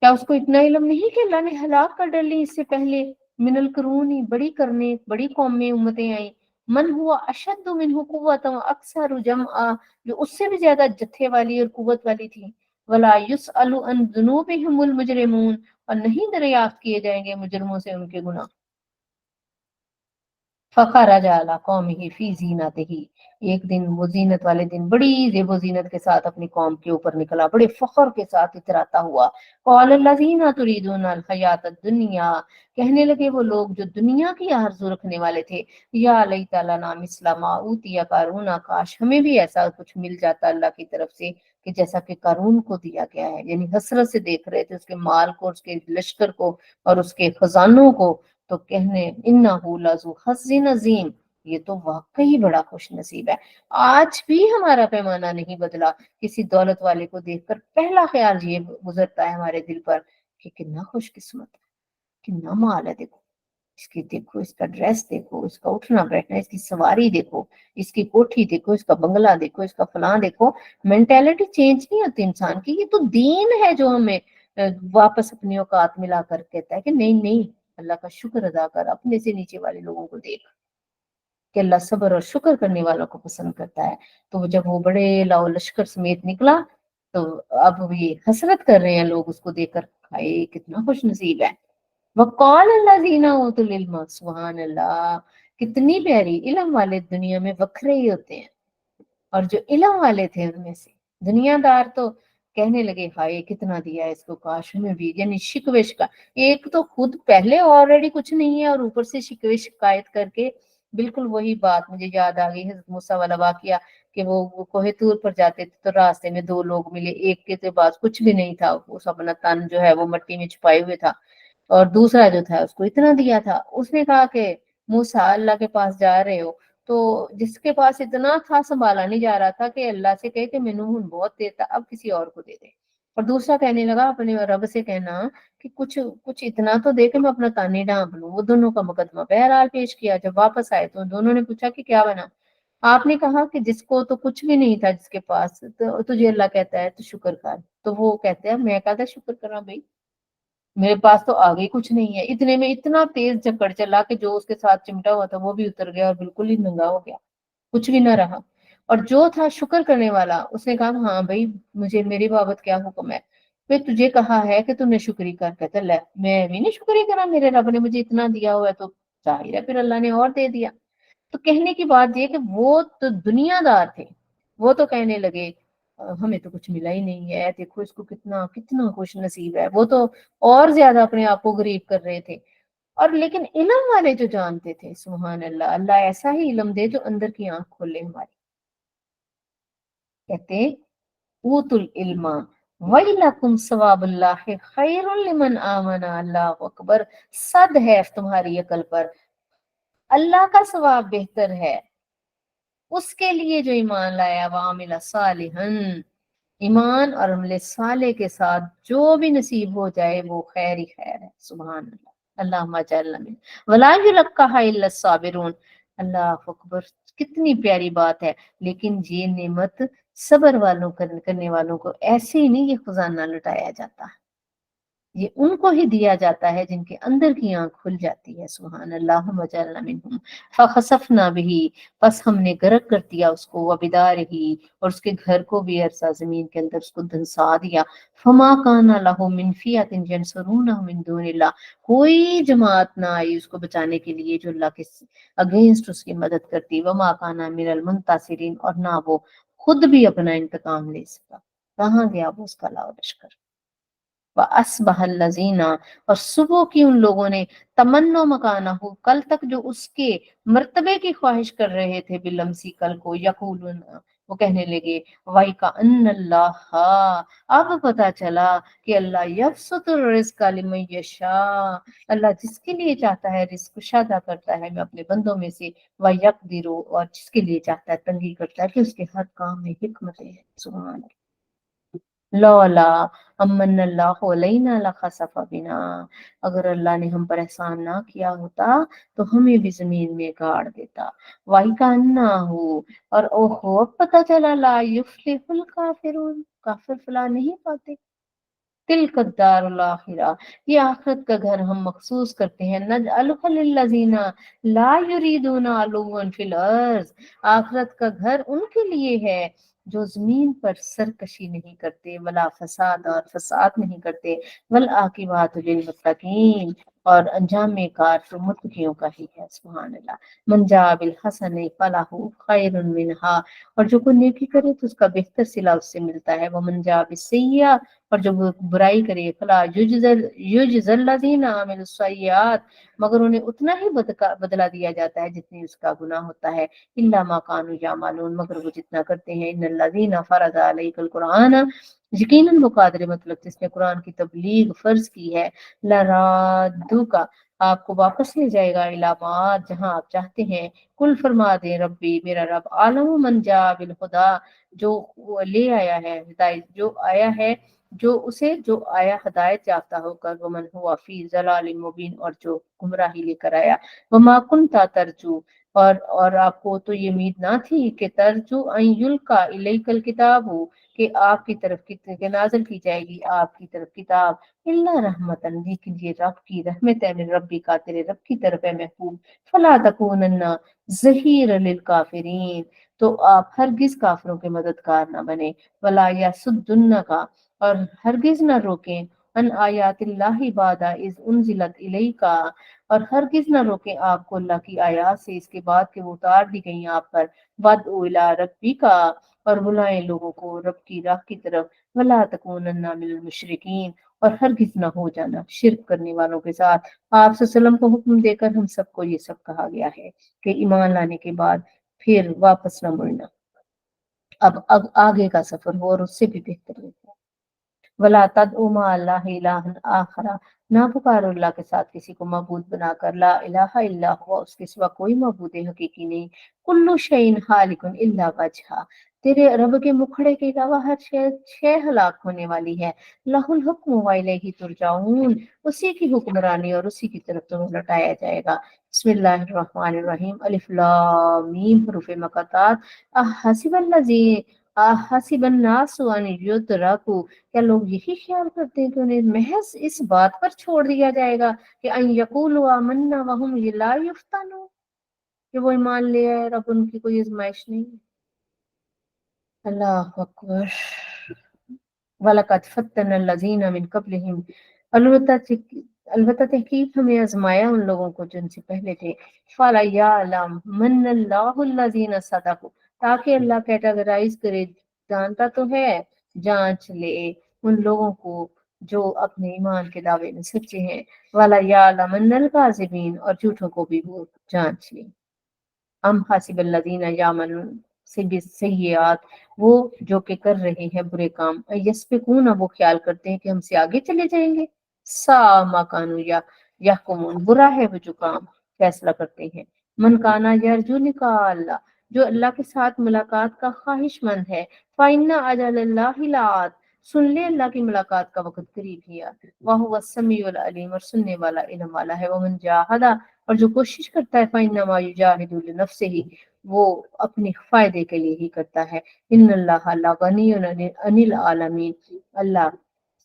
Speaker 1: کیا اس کو اتنا علم نہیں کہ اللہ نے ہلاک کر ڈالی اس سے پہلے، من القرون، بڑی قومیں، امتیں آئیں، من ہوا اشد منہ قوت و اکثر جمعا، جو اس سے بھی زیادہ جتھے والی اور قوت والی تھی، ولا یسأل عن ذنوبہم المجرمون، اور نہیں دریافت کیے جائیں گے مجرموں سے ان کے گناہ۔ فخرج علی قومہ فی زینتہ، ایک دن وہ زینت والے دن بڑی زیب و زینت کے ساتھ اپنی قوم کے اوپر نکلا، بڑے فخر کے ساتھ اتراتا ہوا۔ قال الذین تریدون الحیاۃ الدنیا، کہنے لگے وہ لوگ جو دنیا کی آرزو رکھنے والے تھے، یا لیت لنا مثل ما اوتی قارون، کاش ہمیں بھی ایسا کچھ مل جاتا اللہ کی طرف سے کہ جیسا کہ قارون کو دیا گیا ہے، یعنی حسرت سے دیکھ رہے تھے اس کے مال کو، اس کے لشکر کو اور اس کے خزانوں کو۔ تو کہنے، انہ لذو حظ عظیم، یہ تو واقعی بڑا خوش نصیب ہے۔ آج بھی ہمارا پیمانہ نہیں بدلا، کسی دولت والے کو دیکھ کر پہلا خیال یہ گزرتا ہے ہمارے دل پر کہ کتنا خوش قسمت ہے، کتنا مال ہے، دیکھو اس کی، دیکھو اس کا ڈریس، دیکھو اس کا اٹھنا بیٹھنا، اس کی سواری دیکھو، اس کی کوٹھی دیکھو، اس کا بنگلہ دیکھو، اس کا فلاں دیکھو۔ مینٹیلٹی چینج نہیں ہوتی انسان کی، یہ تو دین ہے جو ہمیں واپس اپنی اوقات ملا کر کہتا ہے کہ نہیں نہیں، اللہ کا شکر ادا کر، اپنے سے نیچے والے لوگوں کو دیکھ کہ اللہ صبر اور شکر کرنے والوں کو پسند کرتا ہے۔ تو جب وہ بڑے لاؤ لشکر سمیت نکلا، تو اب یہ حسرت کر رہے ہیں لوگ اس کو دیکھ کر، ہائے کتنا خوش نصیب ہے۔ وقال الذین اوتوا العلم، سبحان اللہ، کتنی پیاری، علم والے دنیا میں وکھرے ہی ہوتے ہیں، اور جو علم والے تھے ان میں سے دنیا دار تو کہنے لگے، ہائے کتنا دیا ہے اس کو، کاش ہمیں بھی، یعنی شکوے شکایت، ایک تو خود پہلے آلریڈی کچھ نہیں ہے، اور اوپر سے شکوے شکایت کر کے، بالکل وہی بات مجھے یاد آ گئی حضرت موسیٰ والا واقعہ کہ وہ کوہ طور پر جاتے تھے تو راستے میں دو لوگ ملے، ایک کے پاس کچھ بھی نہیں تھا، اس اپنا تن جو ہے وہ مٹی میں چھپائے ہوئے تھا، اور دوسرا جو تھا اس کو اتنا دیا تھا۔ اس نے کہا کہ موسیٰ اللہ کے پاس جا رہے ہو، تو جس کے پاس اتنا تھا سنبھالا نہیں جا رہا تھا، کہ اللہ سے کہے کہ مینوں ہن بہت دیتا، اب کسی اور کو دے دے۔ اور دوسرا کہنے لگا اپنے رب سے کہنا کہ کچھ اتنا تو دے کہ میں اپنا تانے ڈھانپ لوں۔ وہ دونوں کا مقدمہ بہرحال پیش کیا، جب واپس آئے تو دونوں نے پوچھا کہ کیا بنا؟ آپ نے کہا کہ جس کو تو کچھ بھی نہیں تھا جس کے پاس، تو تجھے اللہ کہتا ہے تو شکر کر، تو وہ کہتے ہیں میں کہتا شکر کرا بھائی، میرے پاس تو آگے کچھ نہیں ہے۔ اتنے میں اتنا تیز جھکڑ چلا کہ جو اس کے ساتھ چمٹا ہوا تھا وہ بھی اتر گیا، اور بالکل ہی ننگا ہو گیا، کچھ بھی نہ رہا۔ اور جو تھا شکر کرنے والا، اس نے کہا ہاں بھائی، مجھے میری بابت کیا حکم ہے؟ پھر تجھے کہا ہے کہ تم نے شکری کر، کہتا لے میں بھی نہیں شکری کرا، میرے رب نے مجھے اتنا دیا ہوا ہے تو ظاہر ہے پھر اللہ نے اور دے دیا۔ تو کہنے کی بات یہ کہ وہ تو دنیا دار تھے، وہ تو کہنے لگے ہمیں تو کچھ ملا ہی نہیں ہے، دیکھو اس کو کتنا کتنا خوش نصیب ہے، وہ تو اور زیادہ اپنے آپ کو غریب کر رہے تھے۔ اور لیکن علم والے جو جانتے تھے، سبحان اللہ، اللہ ایسا ہی علم دے جو اندر کی آنکھ کھولے ہماری۔ کہتے اوت العلم ویلکم ثواب اللہ خیر لمن آمن، اللہ اکبر، صد ہے تمہاری عقل پر، اللہ کا ثواب بہتر ہے اس کے لیے جو ایمان لایا، وعمل صالحا، ایمان اور عمل صالح کے ساتھ جو بھی نصیب ہو جائے وہ خیر ہی خیر ہے، سبحان اللہ، اللہم اجعلنا من ولا یلقاها الا الصابرون۔ اللہ اکبر، کتنی پیاری بات ہے، لیکن یہ نعمت صبر والوں کرنے والوں کو ایسے ہی نہیں یہ خزانہ لٹایا جاتا، یہ ان کو ہی دیا جاتا ہے جن کے اندر کی آنکھ کھل جاتی ہے، سبحان اللہ، وجعلنا منہم فخسفنا به، پس ہم نے غرق کر دیا اس کو، وبدارہ، اور اس کے گھر کو بھی عرصہ زمین کے اندر اس کو دھنسا دیا، فما کان لہ من فیۃ ینصرونہ من دون اللہ، کوئی جماعت نہ آئی اس کو بچانے کے لیے جو اللہ کے اگینسٹ اس کی مدد کرتی، وما کان من المنتصرین، اور نہ وہ خود بھی اپنا انتقام لے سکا، کہاں گیا وہ اس کا لاؤ لشکر۔ وَأَصْبَحَ الَّذِينَ، اور صبح کی ان لوگوں نے، تمنوا مکانہ، کل تک جو اس کے مرتبے کی خواہش کر رہے تھے، بالامسی کل کو، یقولون، وہ کہنے لگے، وَإِكَأَنَّ اللَّهَ، اب پتہ چلا کہ اللہ یبسط الرزق لمن یشاء، اللہ جس کے لیے چاہتا ہے رزق کشادہ کرتا ہے میں اپنے بندوں میں سے، وَيَقْدِرُ، اور جس کے لیے چاہتا ہے تنگی کرتا ہے، کہ اس کے ہر کام میں حکمتیں ہیں، سبحان اللہ۔ لولا امن اللہ علینا لخسف بنا، اگر اللہ نے ہم پر احسان نہ کیا ہوتا تو ہمیں بھی زمین میں گاڑ دیتا۔ وائی کا انا ہو، اور اوہو اب پتہ چلا، لا یفلح الکافرون، کافر فلاح نہیں پاتے۔ تلک الدار الاخرہ، یہ آخرت کا گھر ہم مخصوص کرتے ہیں، نجعلہ للذین لا یریدون علوا فی الارض، آخرت کا گھر ان کے لیے ہے جو زمین پر سرکشی نہیں کرتے، ولا فساد، اور فساد نہیں کرتے، والعاقبات للمتقین، اور انجام کار تو متقیوں کا ہی ہے، سبحان اللہ۔ من جاء بالحسن فلہ خیر منہا، اور جو کوئی نیکی کرے تو اس کا بہتر صلہ اس سے ملتا ہے، ومن جاء بالسیئہ، اور جو برائی کرے، فلا یجزی الذین عملوا السیئات، مگر انہیں اتنا ہی بدلہ دیا جاتا ہے جتنی اس کا گناہ ہوتا ہے، الا ما کانوا یعملون، مگر وہ جتنا کرتے ہیں، ان الذین فرض علیک القرآن، یقیناً وہ قادر مطلب جس نے قرآن کی تبلیغ فرض کی ہے، لرادوکا، آپ کو واپس لے جائے گا، علامات، جہاں آپ چاہتے ہیں، کل فرما دیں، ربی، میرا رب، عالم من جاء بالہدیٰ، جو وہ لے آیا ہے ہدایت، جو آیا ہدایت یافتہ ہو کر، ومن ہوا فی ضلال مبین، اور جو گمراہی لے کر آیا، وما کنتا ترجو، اور آپ کو تو یہ امید نہ تھی کہ ترجو ان یلقا الیک الکتاب، کہ آپ کی طرف کہ نازل کی جائے گی آپ کی طرف کتاب، اللہ رحمتن، لیکن یہ رب کی رحمت ہے، من ربی کا، تیرے رب کی طرف ہے، محبوب، فلا تکونن ظہیر للکافرین، تو آپ ہرگز کافروں کے مددگار نہ بنے، ولا یسدنک، اور ہرگز نہ روکیں، ان آیات اللہ بعد اذ انزلت الیکا، اور ہرگز نہ روکیں آپ کو اللہ کی آیات سے اس کے بعد کہ وہ اتار دی گئیں آپ پر، وَادْعُ إِلَىٰ رَبِّكَ، اور بلائیں لوگوں کو رب کی راہ کی طرف، وَلَا تَكُونَنَّ مِنَ الْمُشْرِكِينَ، اور ہرگز نہ ہو جانا شرک کرنے والوں کے ساتھ۔ آپ صلی اللہ علیہ وسلم کو حکم دے کر ہم سب کو یہ سب کہا گیا ہے کہ ایمان لانے کے بعد پھر واپس نہ مڑنا، اب آگے کا سفر ہو اور اس سے بھی بہتر ہو۔ ولا تدعو مع اللہ الہ آخر، نہ پکارو اللہ کے ساتھ کسی کو معبود بنا کر، لا الہ الا ہوا، اس کے سوا کوئی معبود حقیقی نہیں، کل شیء ہالک الا وجہہ، تیرے رب کے مکھڑے کے علاوہ ہر شے ہلاک ہونے والی ہے، لہ الحکم والیہ ترجعون، اسی کی حکمرانی اور اسی کی طرف تمہیں لوٹایا جائے گا۔ بسم اللہ الرحمن الرحیم، الف لام میم، حروف مقطعات، احسب الذین، احسب الناس ان یترکوا، کیا لوگ یہی خیال کرتے ہیں کہ انہیں محض اس بات پر چھوڑ دیا جائے گا کہ ان یقولوا آمنا وہم لا یفتنون، کہ وہ ایمان لے آئے اور اب ان کی کوئی آزمائش نہیں ہے۔ اللہ اکبر۔ وَلَقَدْ فَتَّنَ الَّذِينَ مِن قَبْلِهِمْ، البتہ تحقیق ہمیں آزمایا ان لوگوں کو جن سے پہلے تھے، فَلَيَعْلَمَنَّ اللَّهُ الَّذِينَ صَدَقُوا، تاکہ اللہ کیٹاگرائز کرے، جانتا تو ہے، جانچ لے ان لوگوں کو جو اپنے ایمان کے دعوے میں سچے ہیں، وَلَيَعْلَمَنَّ الْكَاذِبِينَ، اور جھوٹوں کو بھی وہ جانچ لے۔ ام حاسب الذین یعملون سیئات، وہ جو کہ کر رہے ہیں برے کام، یسبقون، وہ خیال کرتے ہیں کہ ہم سے آگے چلے جائیں گے، سا ما کانوا یحکمون، برا ہے وہ جو کام فیصلہ کرتے ہیں۔ من کانا یرجو لقاء اللہ، جو اللہ کے ساتھ ملاقات کا خواہش مند ہے، فإن أجل اللہ لآت، سن لے اللہ کی ملاقات کا وقت قریب ہی ہے، وَهُوَ السَّمِيعُ الْعَلِيمُ، اور سننے والا علم والا ہے، وَمَن جَاهَدَ، اور جو کوشش کرتا ہے، فَإِنَّمَا يُجَاهِدُ لِنَفْسِهِ، وہ اپنے فائدے کے لیے ہی کرتا ہے، ان اللہ غنی عن العالمین، اللہ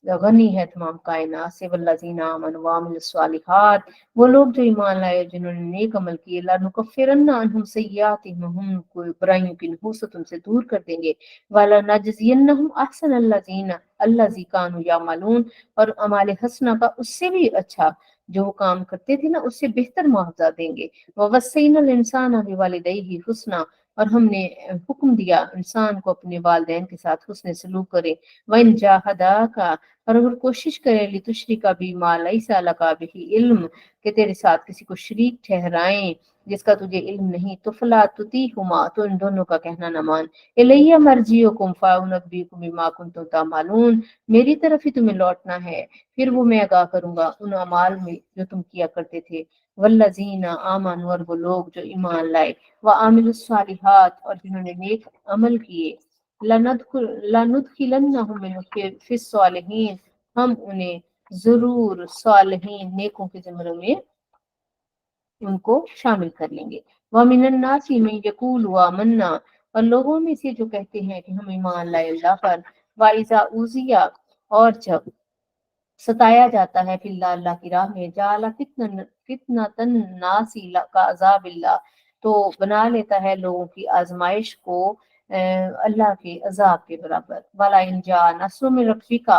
Speaker 1: غنی ہے تمام کائنات سے، والذین آمنوا وعملوا الصالحات، وہ لوگ جو ایمان لائے جنہوں نے نیک عمل کیے، لنکفرن عنہم سیئاتہم، ہم کو برائیوں کی نحوست ان سے دور کر دیں گے، ولنجزینہم احسن الذی کانوا یعملون، اور اعمال حسنہ کا اس سے بھی اچھا جو وہ کام کرتے تھے نا، اس سے بہتر معاوضہ دیں گے، ووصینا الانسان بوالدیہ حسنا، اور ہم نے حکم دیا انسان کو اپنے والدین کے ساتھ حسن سلوک کرے وَإِن جَاهَدَاكَ اور اگر کوشش کرے لِتُشْرِكَ بِي مَا لَيْسَ لَكَ بِهِ علم کہ تیرے ساتھ کسی کو شریک ٹھہرائیں جس کا تجھے علم نہیں تو فلا تطیعهما تو ان دونوں کا کہنا نہ مان الیہ مرجعکم فانبئکم بما کنتم تعملون میری طرف ہی تمہیں لوٹنا ہے پھر وہ میں آگاہ کروں گا ان اعمال میں جو تم کیا کرتے تھے والذین آمنوا اور وہ لوگ جو ایمان لائے وعاملوا الصالحات اور جنہوں نے نیک عمل کیے لندخلنہم فی الصالحین ہم انہیں ضرور صالحین نیکوں کے زمروں میں ان کو شامل کر لیں گے وَمِنَ النَّاسِ مَن يَقُولُ آمَنَّا اور لوگوں میں سے جو کہتے ہیں کہ ہم ایمان لائے اللہ پر وَإِذَا أُوذِيَ اور جب ستایا جاتا ہے فی اللہ اللہ کی راہ میں جعل فتنۃ الناس کعذاب اللہ تو بنا لیتا ہے لوگوں کی آزمائش کو اللہ کے عذاب کے برابر وَلَا إِن جَاءَ نَصْرٌ مِّن رَبِّكَ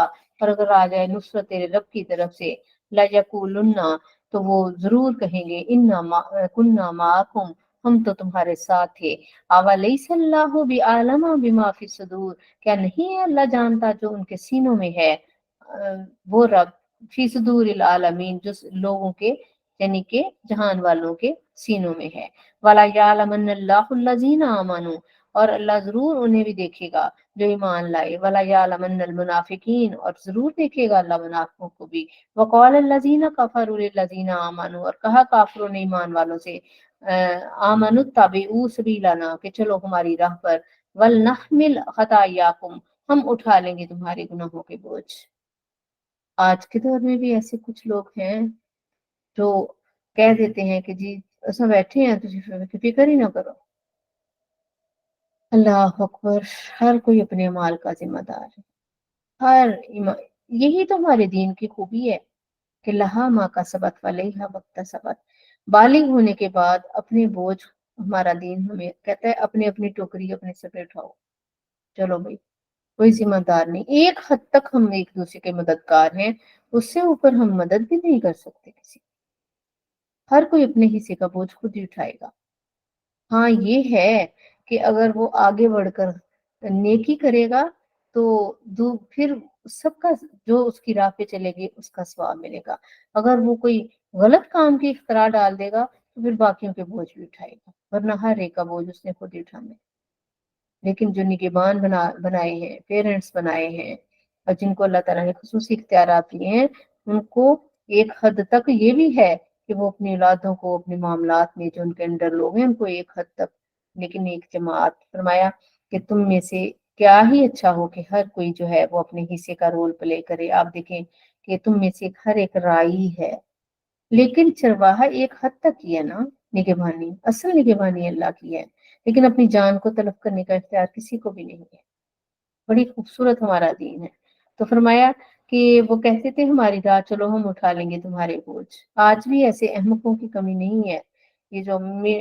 Speaker 1: اور اگر آ جائے نصرت تیرے رب کی طرف سے لَيَقُولُنَّ تو وہ ضرور کہیں گے اِنَّا كُنَّا مَعَكُمْ ہم تو تمہارے ساتھ تھے أَوَلَيْسَ اللَّهُ بِأَعْلَمَ بِمَا فِي الصُّدُورِ کیا نہیں ہے اللہ جانتا جو ان کے سینوں میں ہے وہ رب فی صدور العالمین جو لوگوں کے یعنی کہ جہان والوں کے سینوں میں ہے وَلَا يَعْلَمَنَّ اللَّهُ الَّذِينَ آمَنُوا اور اللہ ضرور انہیں بھی دیکھے گا جو ایمان لائے وَلَا يَعْلَمَنَّ الْمُنَافِقِينَ اور ضرور دیکھے گا اللہ منافقوں کو بھی وَقَالَ الَّذِينَ كَفَرُوا لِلَّذِينَ آمَنُوا اور کہا کافروں نے ایمان والوں سے آمنوا اتبعوا سبیلنا کہ چلو ہماری راہ پر وَلْنَحْمِلْ خَطَايَاكُمْ ہم اٹھا لیں گے تمہارے گناہوں کے بوجھ آج کے دور میں بھی ایسے کچھ لوگ ہیں جو کہہ دیتے ہیں کہ جی اسے بیٹھے ہیں تو فکر ہی نہ کرو اللہ اکبر ہر کوئی اپنے اعمال کا ذمہ دار ہے یہی تو ہمارے دین کی خوبی ہے کہ لہا ما کا سبت ولیہا وقت سبت بالغ ہونے کے بعد اپنے بوجھ ہمارا دین ہمیں کہتا ہے اپنی اپنی ٹوکری اپنے سر پہ اٹھاؤ چلو بھائی کوئی ذمہ دار نہیں ایک حد تک ہم ایک دوسرے کے مددگار ہیں اس سے اوپر ہم مدد بھی نہیں کر سکتے کسی ہر کوئی اپنے حصے کا بوجھ خود ہی اٹھائے گا ہاں یہ ہے کہ اگر وہ آگے بڑھ کر نیکی کرے گا تو پھر سب کا جو اس کی راہ پہ چلے گی اس کا ثواب ملے گا اگر وہ کوئی غلط کام کی اختراع ڈال دے گا تو پھر باقیوں کے بوجھ بھی اٹھائے گا ورنہ ہر ایک کا بوجھ اس نے خود ہی اٹھانا ہے لیکن جو نگہبان بنائے ہیں پیرنٹس بنائے ہیں اور جن کو اللہ تعالیٰ نے خصوصی اختیارات دیے ہیں ان کو ایک حد تک یہ بھی ہے کہ وہ اپنی اولادوں کو اپنے معاملات میں جو ان کے انڈر لوگ ہیں ان کو ایک حد تک لیکن ایک جماعت فرمایا کہ تم میں سے کیا ہی اچھا ہو کہ ہر کوئی جو ہے وہ اپنے حصے کا رول پلے کرے آپ دیکھیں کہ تم میں سے ہر ایک رائی ہے لیکن چرواہا ایک حد تک ہی ہے نا نگہبانی اصل نگہبانی اللہ کی ہے لیکن اپنی جان کو تلف کرنے کا اختیار کسی کو بھی نہیں ہے بڑی خوبصورت ہمارا دین ہے تو فرمایا کہ وہ کہتے تھے ہماری راہ چلو ہم اٹھا لیں گے تمہارے بوجھ آج بھی ایسے احمقوں کی کمی نہیں ہے یہ جو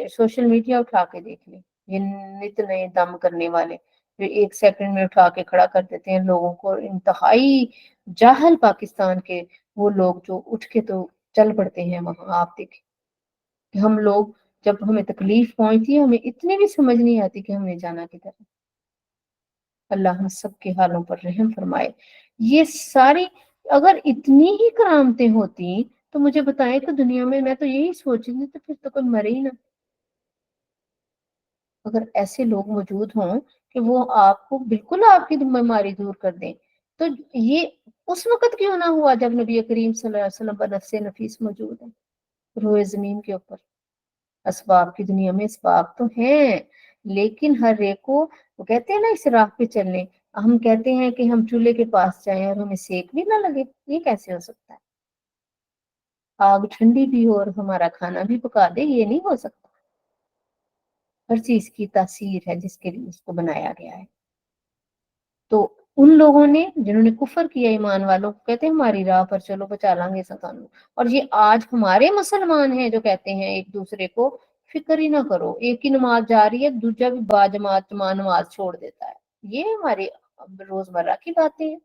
Speaker 1: سوشل میڈیا اٹھا کے دیکھ لیں یہ نت نئے دم کرنے والے جو ایک سیکنڈ میں اٹھا کے کھڑا کر دیتے ہیں لوگوں کو انتہائی جاہل پاکستان کے وہ لوگ جو اٹھ کے تو چل پڑتے ہیں وہاں آپ دیکھیں کہ ہم لوگ جب ہمیں تکلیف پہنچتی ہے ہمیں اتنی بھی سمجھ نہیں آتی کہ ہمیں جانا کدھر ہے اللہ ہم سب کے حالوں پر رحم فرمائے یہ ساری اگر اتنی ہی کرامتیں ہوتی تو مجھے بتائیں تو دنیا میں تو یہی سوچ رہی تو پھر تو کوئی مرے ہی نہ اگر ایسے لوگ موجود ہوں کہ وہ آپ کو بالکل آپ کی بیماری دور کر دیں تو یہ اس وقت کیوں نہ ہوا جب نبی کریم صلی اللہ علیہ وسلم پر نفس نفیس موجود ہے روئے زمین کے اوپر اسباب کی دنیا میں اسباب تو ہیں لیکن ہر ایک کو وہ کہتے ہیں نا اس راہ پہ چلنے ہم کہتے ہیں کہ ہم چولہے کے پاس جائیں اور ہمیں سیک بھی نہ لگے یہ کیسے ہو سکتا ہے آگ ٹھنڈی بھی ہو اور ہمارا کھانا بھی پکا دے یہ نہیں ہو سکتا ہر چیز کی تاثیر ہے جس کے لیے اس کو بنایا گیا ہے تو ان لوگوں نے جنہوں نے کفر کیا ایمان والوں کو کہتے ہیں ہماری راہ پر چلو بچا لیں گے ستانو اور یہ آج ہمارے مسلمان ہیں جو کہتے ہیں ایک دوسرے کو فکر ہی نہ کرو ایک ہی نماز جا رہی ہے دوسرا بھی با جماعت نماز چھوڑ دیتا ہے یہ ہمارے روزمرہ کی باتیں ہیں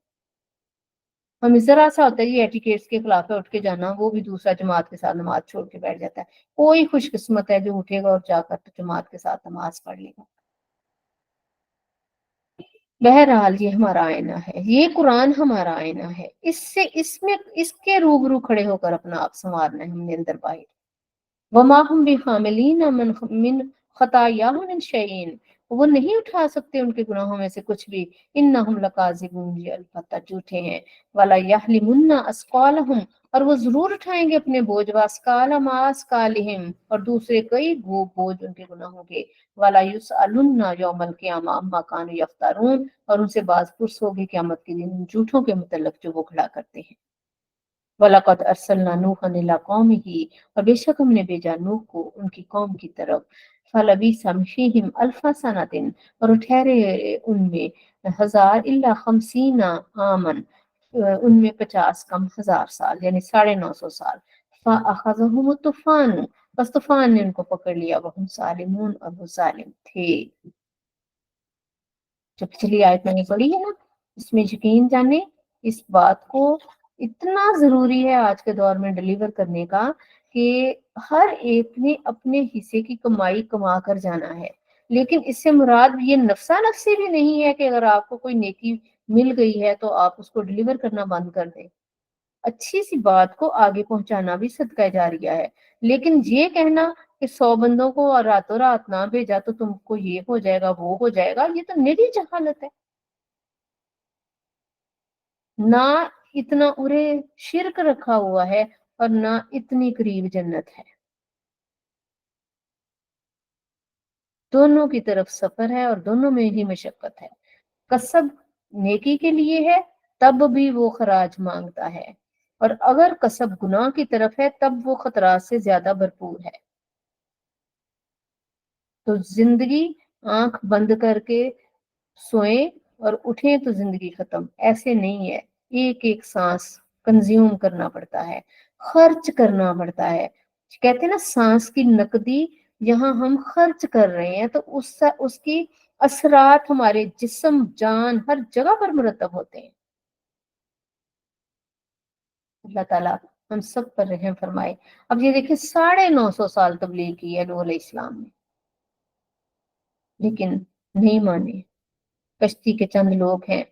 Speaker 1: ہمیں ذرا سا ہوتا ہے یہ ایٹیکیٹس کے خلاف ہے اٹھ کے جانا وہ بھی دوسرا جماعت کے ساتھ نماز چھوڑ کے بیٹھ جاتا ہے کوئی خوش قسمت ہے جو اٹھے گا اور جا کر جماعت کے ساتھ نماز پڑھ لے گا بہرحال یہ ہمارا آئینہ ہے، یہ قرآن ہمارا آئینہ ہے، اس کے روبرو کھڑے ہو کر اپنا آپ سنوارنا ہے ہم نے اندر باہر۔ وما ہم بحاملین من خطایاہم من شیئین، وہ نہیں اٹھا سکتے ان کے گناہوں میں سے کچھ بھی، انہم لکاذبون، یہ البتہ جھوٹے ہیں، ولا یحملن اثقالہم، اور وہ ضرور اٹھائیں گے اپنے بوجھ، واسقال ما اسقالہم، اور دوسرے کئی بوجھ ان کے گناہوں کے، ولا یسألن یوم القیامہ عما کانوا یفترون، اور ان سے باز پرس ہوگی قیامت کے دن ان جھوٹوں کے متعلق جو وہ کھڑا کرتے ہیں۔ وَلَقَدْ أَرْسَلْنَا نُوحًا إِلَىٰ قَوْمِهِ، اور بے شک ہم نے بھیجا نوح کو ان کی قوم کی طرف، فَلَبِثَ فِيهِمْ أَلْفَ سَنَةٍ، اور وہ ٹھہرے ان میں 1000 إِلَّا 50 عامًا، ان میں 50 کم 1000 سال، یعنی 950 سال۔ فَأَخَذَهُمُ الطُّوفَانُ، بس طوفان نے ان کو پکڑ لیا، وَهُمْ ظَالِمُونَ، اور وہ ظالم تھے۔ جو پچھلی آیت میں نے پڑھی ہے نا، اس میں یقین جانے اس بات کو اتنا ضروری ہے آج کے دور میں ڈیلیور کرنے کا کہ ہر ایک نے اپنے حصے کی کمائی کما کر جانا ہے، لیکن اس سے مراد یہ نفسا نفسی بھی نہیں ہے کہ اگر آپ کو کوئی نیکی مل گئی ہے تو آپ اس کو ڈیلیور کرنا بند کر دیں۔ اچھی سی بات کو آگے پہنچانا بھی صدقہ جاریہ ہے، لیکن یہ کہنا کہ 100 بندوں کو اور راتوں رات نہ بھیجا تو تم کو یہ ہو جائے گا وہ ہو جائے گا، یہ تو نری جہالت ہے۔ نہ اتنا ارے شرک رکھا ہوا ہے اور نہ اتنی قریب جنت ہے، دونوں کی طرف سفر ہے اور دونوں میں ہی مشقت ہے۔ کسب نیکی کے لیے ہے تب بھی وہ خراج مانگتا ہے، اور اگر کسب گناہ کی طرف ہے تب وہ خطرات سے زیادہ بھرپور ہے۔ تو زندگی آنکھ بند کر کے سوئیں اور اٹھیں تو زندگی ختم، ایسے نہیں ہے، ایک ایک سانس کنزیوم کرنا پڑتا ہے، خرچ کرنا پڑتا ہے۔ کہتے ہیں نا سانس کی نقدی، یہاں ہم خرچ کر رہے ہیں تو اس کی اثرات ہمارے جسم جان ہر جگہ پر مرتب ہوتے ہیں۔ اللہ تعالیٰ ہم سب پر رحم فرمائے۔ اب یہ دیکھیں 950 سال تبلیغ کی ہے نوح علیہ السلام نے، لیکن نہیں مانے، کشتی کے چند لوگ ہیں،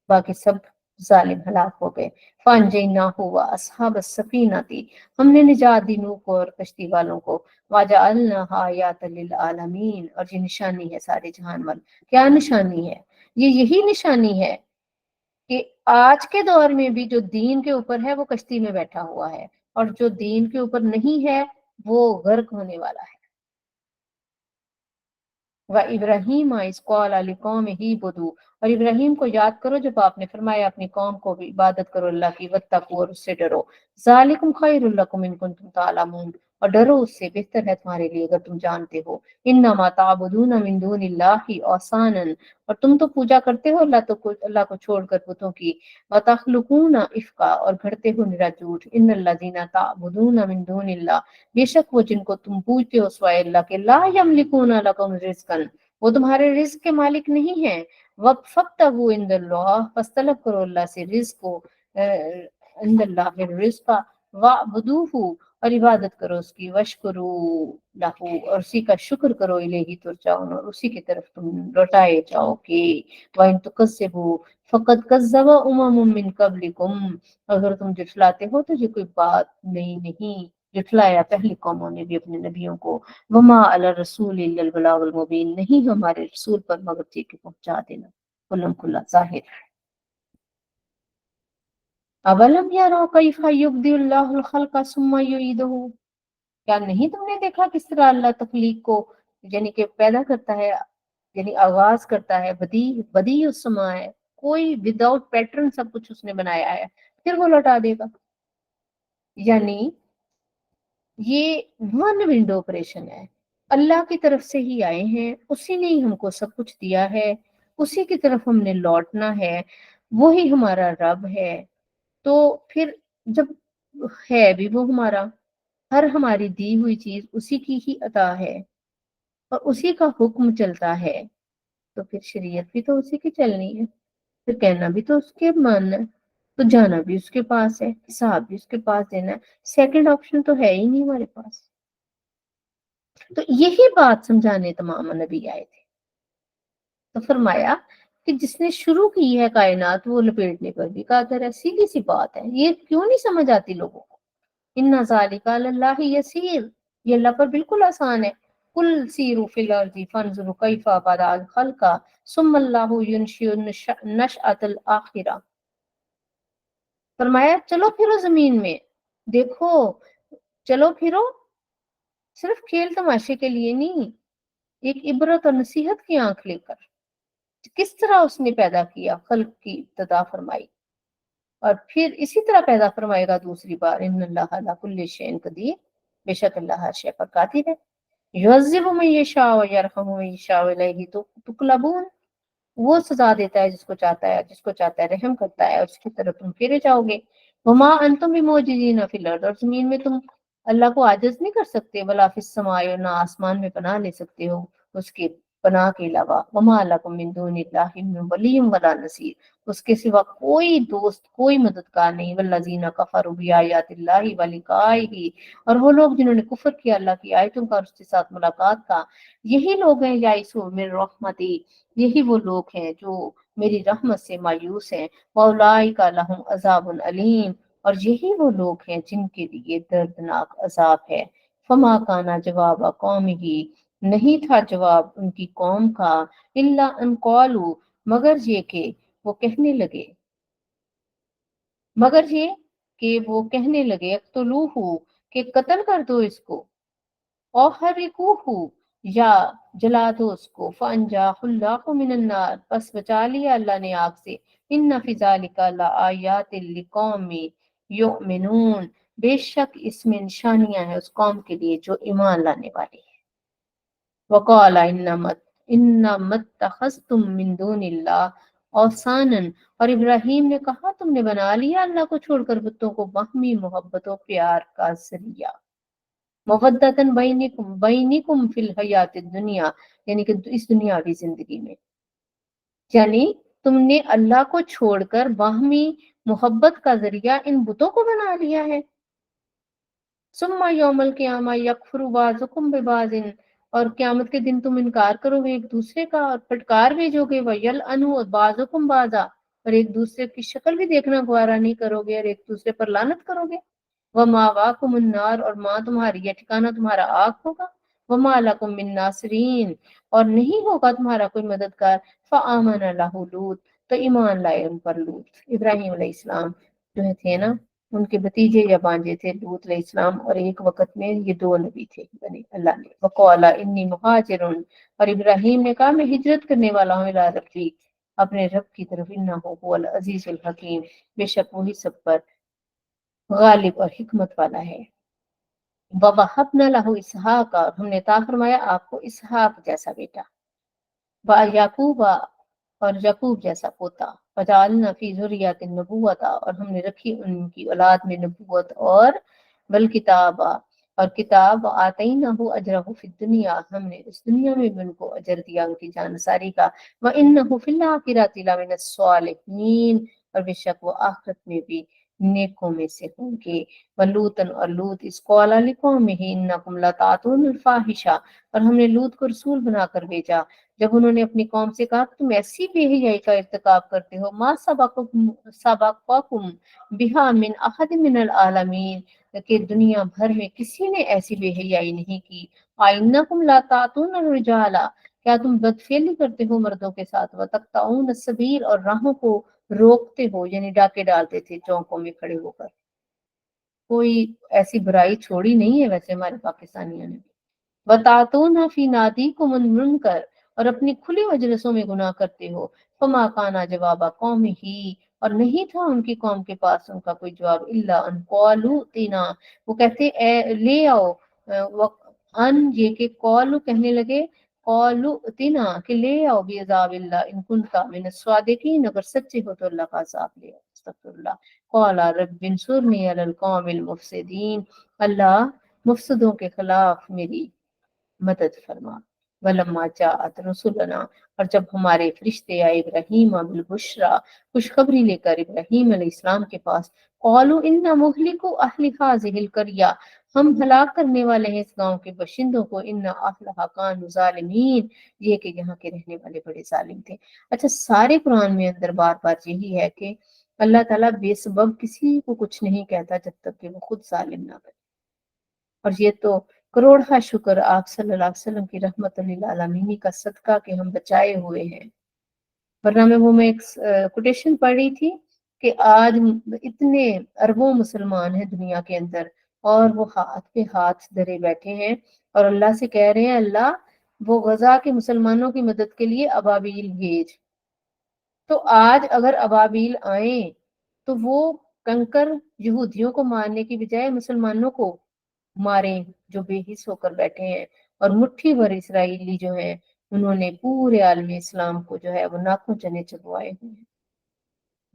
Speaker 1: باقی سب ظالم ہلاک ہو گئے۔ فَأَنجَيْنَاهُ وَأَصْحَابَ السَّفِينَةِ، ہم نے نجات دی نوح کو اور کشتی والوں کو، وَجَعَلْنَاهَا آیَاتًا لِلْعَالَمِينَ، اور یہ نشانی ہے سارے جہان وال۔ کیا نشانی ہے؟ یہ یہی نشانی ہے کہ آج کے دور میں بھی جو دین کے اوپر ہے وہ کشتی میں بیٹھا ہوا ہے، اور جو دین کے اوپر نہیں ہے وہ غرق ہونے والا ہے۔ وَإِبْرَاهِيمَ إِذْ قَالَ لِقَوْمِهِ اعْبُدُوا، اور ابراہیم کو یاد کرو جب آپ نے فرمایا اپنی قوم کو بھی عبادت کرو اللہ کی، واتقوا، اور اس سے ڈرو، ذَلِكُمْ خَيْرٌ لَكُمْ إِن كُنتُمْ تَعْلَمُونَ، اور ڈرو اس سے، بہتر ہے تمہارے لیے اگر تم جانتے ہو۔ إِنَّمَا تَعْبُدُونَ مِن دُونِ اللَّهِ أَوْثَانًا، اور تم تو پوجا کرتے ہو اللہ کو چھوڑ کر بتوں کی، وَتَخْلُقُونَ إِفْكًا، اور گھڑتے ہو نرا جھوٹ، إِنَّ الَّذِينَ تَعْبُدُونَ مِن دُونِ اللَّهِ، بے شک وہ جن کو تم پوجتے ہو سوائے اللہ کے، لا یملکون لکم رزقا، وہ تمہارے رزق کے مالک نہیں ہیں، فابتغوا عند اللہ، پس طلب کرو اللہ سے رزق کو، عند اللہ الرزق، وعبدوہ، اور عبادت کرو اس کی، وشکروا لہ، اور اسی کا شکر کرو، الیہ ترجعون، اور اسی کی طرف تم لوٹائے جاؤ گے۔ وَإِن تُكَذِّبُوا فَقَدْ كَذَّبَ أُمَمٌ مِّن قَبْلِكُمْ، اگر تم جھٹلاتے ہو تو یہ کوئی بات نئی نہیں، جھٹلایا پہلی قوموں نے بھی اپنے نبیوں کو۔ وما علی الرسول الا البلاغ المبین، نہیں ہمارے رسول پر مگر یہ کہ پہنچا دینا کلم کلا ظاہر۔ اولم یروا کیف یبدی اللہ الخلق ثم یعیدہ، کیا نہیں تم نے دیکھا کس طرح اللہ تخلیق کو یعنی کہ پیدا کرتا ہے، یعنی آغاز کرتا ہے، بدیع السماء ہے، کوئی وداؤٹ پیٹرن سب کچھ اس نے بنایا ہے، پھر وہ لوٹا دے گا۔ یعنی یہ ون ونڈو آپریشن ہے، اللہ کی طرف سے ہی آئے ہیں، اسی نے ہی ہم کو سب کچھ دیا ہے، اسی کی طرف ہم نے لوٹنا ہے، وہی ہمارا رب ہے۔ تو پھر جب ہے بھی وہ ہمارا، ہر ہماری دی ہوئی چیز اسی کی ہی عطا ہے اور اسی کا حکم چلتا ہے، تو پھر شریعت بھی تو اسی کی چلنی ہے، پھر کہنا بھی تو اس کے ماننا ہے، تو جانا بھی اس کے پاس ہے، حساب بھی اس کے پاس دینا ہے، سیکنڈ آپشن تو ہے ہی نہیں ہمارے پاس۔ تو یہی بات سمجھانے تمام نبی آئے تھے۔ تو فرمایا کہ جس نے شروع کی ہے کائنات وہ لپیٹنے پر بھی قادر ہے. سیدھی سی بات ہے, یہ کیوں نہیں سمجھ آتی لوگوں کو؟ ان ذالک علی اللہ یسیر, یہ اللہ پر بالکل آسان ہے. کل سیروا فی الارض فانظروا کیف بدأ الخلق ثم اللہ ینشئ نشأۃ الآخرہ. فرمایا چلو پھرو زمین میں, دیکھو چلو پھرو, صرف کھیل تماشے کے لیے نہیں, ایک عبرت اور نصیحت کی آنکھ لے کر. کس طرح اس نے پیدا کیا, خلق کی ابتدا فرمائی, اور پھر اسی طرح پیدا فرمائے گا دوسری بار. ان اللہ علی کل شیء قدیر, بے شک اللہ ہر شے پر قادر ہے. یعذب من یشاء ویرحم من یشاء الیہ تقلبون, وہ سزا دیتا ہے جس کو چاہتا ہے, جس کو چاہتا ہے رحم کرتا ہے, اور اس کی طرف تم پھیرے جاؤ گے. وما انتم بمعجزین فی الارض, اور زمین میں تم اللہ کو عاجز نہیں کر سکتے. ولا فی السماء, نہ آسمان میں پناہ لے سکتے ہو اس کے پناہ کے علاوہ. وما لکم من دون اللہ من ولی ولا نصیر, اس کے سوا کوئی دوست کوئی مددگار نہیں. والذین کفروا بآیات اللہ ولقائہ, اور وہ لوگ جنہوں نے کفر کیا اللہ کی آیتوں کا اور اس کے ساتھ ملاقات کا. یہی لوگ ہیں یائسوا من رحمتی, یہی وہ لوگ ہیں جو میری رحمت سے مایوس ہیں. واولئک لہم عذاب علیم, اور یہی وہ لوگ ہیں جن کے لیے دردناک عذاب ہے. فما کانا جواب قومہ, نہیں تھا جواب ان کی قوم کا, الا ان قالوا, مگر یہ کہ وہ کہنے لگے, اقتلوہ, کہ قتل کر دو اس کو, او حرقوہ, یا جلا دو اس کو. فانجاہ اللہ من النار, پس بچا لیا اللہ نے آگ سے. ان فی ذلک لآیات لقوم یؤمنون, بے شک اس میں نشانیاں ہیں اس قوم کے لیے جو ایمان لانے والی ہے. وقال انما اتخذتم من دون اللہ اوثانا, اور ابراہیم نے کہا تم نے بنا لیا اللہ کو چھوڑ کر بتوں کو باہمی محبت و پیار کا ذریعہ. مودتاً بینکم فی الحیات الدنیا, یعنی کہ اس دنیاوی زندگی میں, یعنی تم نے اللہ کو چھوڑ کر باہمی محبت کا ذریعہ ان بتوں کو بنا لیا ہے. ثم یوم القیامہ یکفر بعضکم ببعض, اور قیامت کے دن تم انکار کرو گے ایک دوسرے کا اور پھٹکار بھیجو گے. وَيَلْعَنُ بَعْضُكُمْ بَعْضًا, اور ایک دوسرے کی شکل بھی دیکھنا گوارا نہیں کرو گے اور ایک دوسرے پر لعنت کرو گے. وَمَأْوَاكُمُ النَّارُ, اور ماں تمہاری یا ٹھکانہ تمہارا آگ ہوگا. وَمَا لَكُم مِّن نَاصِرِينَ, اور نہیں ہوگا تمہارا کوئی مددگار. فَآمَنَ لَهُ لوط, تو ایمان لائے ان پر لوط. ابراہیم علیہ السلام جو تھے نا, ان کے بھتیجے یا بانجے تھے لوط علیہ السلام, اور ایک وقت میں یہ دو نبی تھے بنی اللہ نے. وقال انی مہاجر, اور ابراہیم نے کہا میں ہجرت کرنے والا ہوں الی ربی, اپنے رب کی طرف. انہ هو العزیز الحکیم, بے شک وہی سب پر غالب اور حکمت والا ہے. وَوَهَبْنَا لَهُ اسحاق, اور ہم نے عطا فرمایا آپ کو اسحاق جیسا بیٹا. وَیعقوب, اور یعقوب جیسا پوتا. وَجَعَلْنَا فِی ذُرِّیَّتِهِ النُّبُوَّةَ, اور ہم نے رکھی ان کی اولاد میں نبوت اور والکتاب, اور کتاب. وَآتَیْنَاهُ أَجْرَهُ فِی الدُّنْیَا, ہم نے اس دنیا میں بھی ان کو اجر دیا ان کی جانساری کا. وَإِنَّهُ فِی الْآخِرَةِ لَمِنَ الصَّالِحِینَ, اور بے شک وہ آخرت میں بھی نیکوں میں سے ہوں گے. وَلُوطًا, اور لوط اذ قَالَ لِقَوْمِهِ إِنَّکُمْ لَتَأْتُونَ الْفَاحِشَةَ, اور ہم نے لوط کو رسول بنا کر بھیجا جب انہوں نے اپنی قوم سے کہا کہ تم ایسی بے حیائی کا ارتکاب کرتے ہو. ما سبقکم بہا من احد من العالمین, کہ دنیا بھر میں کسی نے ایسی بے حیائی نہیں کی. آئنکم لا تعتون الرجال, کیا تم بدفعلی کرتے ہو مردوں کے ساتھ. وتقطعون السبیل, اور راہوں کو روکتے ہو, یعنی ڈاکے ڈالتے تھے چوکوں میں کھڑے ہو کر. کوئی ایسی برائی چھوڑی نہیں ہے ویسے ہمارے پاکستانیوں نے. وَتَعْتُونَ فِی نَادِیکُمُ الْمُنکَرَ, اور اپنی کھلی مجلسوں میں گناہ کرتے ہو. فَمَا كَانَ جَوَابَ قَوْمِهِ, اور نہیں تھا ان کی قوم کے پاس ان کا کوئی جواب. اِلَّا أَن قَالُوا ائْتِنَا, وہ کہتے لے آؤ, ان یہ کہ قالوا کہنے لگے, قالوا ائْتِنَا کہ لے آؤ, بعذاب اللہ ان كنت من الصادقین, اگر سچے ہو تو اللہ کا عذاب لے آؤ. استغفر اللہ. قال رب انصرنی علی القوم المفسدین, اللہ مفسدوں کے خلاف میری مدد فرما. وَلَمَّا جَاءَتْ رُسُلُنَا, اور جب ہمارے فرشتے آئے ابراہیم بالبشرا, خوشخبری لے کر ابراہیم علیہ السلام کے پاس. قَالُوا إِنَّ مُهْلِكُو أَهْلِ هَٰذِهِ الْقَرْيَةِ, ہم ہلاک کرنے والے ہیں اس گاؤں کے باشندوں کو، ان اہلھا کانوا ظالمین، یہ کہ یہاں کے رہنے والے بڑے ظالم تھے۔ اچھا، سارے قرآن میں اندر بار بار یہی ہے کہ اللہ تعالیٰ بے سبب کسی کو کچھ نہیں کہتا جب تک کہ وہ خود ظالم نہ بنے، اور یہ تو کروڑہ شکر آپ صلی اللہ علیہ وسلم کی رحمت للعالمین کا صدقہ کہ ہم بچائے ہوئے ہیں، ورنہ میں ایک کوٹیشن پڑھ رہی تھی کہ آج اتنے اربوں مسلمان ہیں دنیا کے اندر، اور وہ ہاتھ پہ ہاتھ دھرے بیٹھے ہیں اور اللہ سے کہہ رہے ہیں اللہ وہ غزہ کے مسلمانوں کی مدد کے لیے ابابیل بھیج۔ تو آج اگر ابابیل آئیں تو وہ کنکر یہودیوں کو مارنے کی بجائے مسلمانوں کو ماریں جو بے حس ہو کر بیٹھے ہیں، اور مٹھی بھر اسرائیلی جو ہیں انہوں نے پورے عالم اسلام کو جو ہے وہ ناکوں چنے چبوائے ہوئے ہیں۔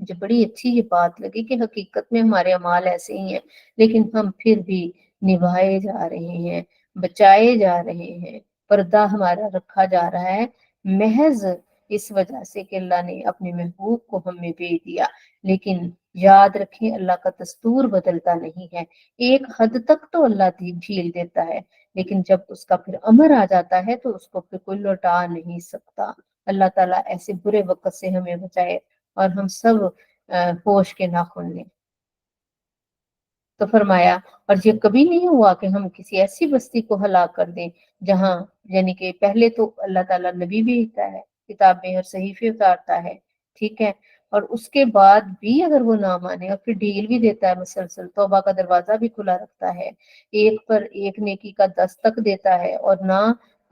Speaker 1: مجھے بڑی اچھی یہ بات لگی کہ حقیقت میں ہمارے اعمال ایسے ہی ہیں، لیکن ہم پھر بھی نبھائے جا رہے ہیں، بچائے جا رہے ہیں، پردہ ہمارا رکھا جا رہا ہے، محض اس وجہ سے کہ اللہ نے اپنے محبوب کو ہمیں بھیج دیا۔ لیکن یاد رکھیں اللہ کا دستور بدلتا نہیں ہے، ایک حد تک تو اللہ ڈھیل دیتا ہے، لیکن جب اس کا پھر امر آ جاتا ہے تو اس کو پھر کوئی لوٹا نہیں سکتا۔ اللہ تعالیٰ ایسے برے وقت سے ہمیں بچائے اور ہم سب ہوش کے ناخن لیں۔ تو فرمایا اور یہ کبھی نہیں ہوا کہ ہم کسی ایسی بستی کو ہلاک کر دیں جہاں، یعنی کہ پہلے تو اللہ تعالیٰ نبی بھیجتا ہے، کتاب میں ہر صحیفے اتارتا ہے، ٹھیک ہے، اور اس کے بعد بھی اگر وہ نہ مانے اور پھر ڈیل بھی دیتا ہے، مسلسل توبہ کا دروازہ بھی کھلا رکھتا ہے، ایک پر ایک نیکی کا 10 تک دیتا ہے، اور نہ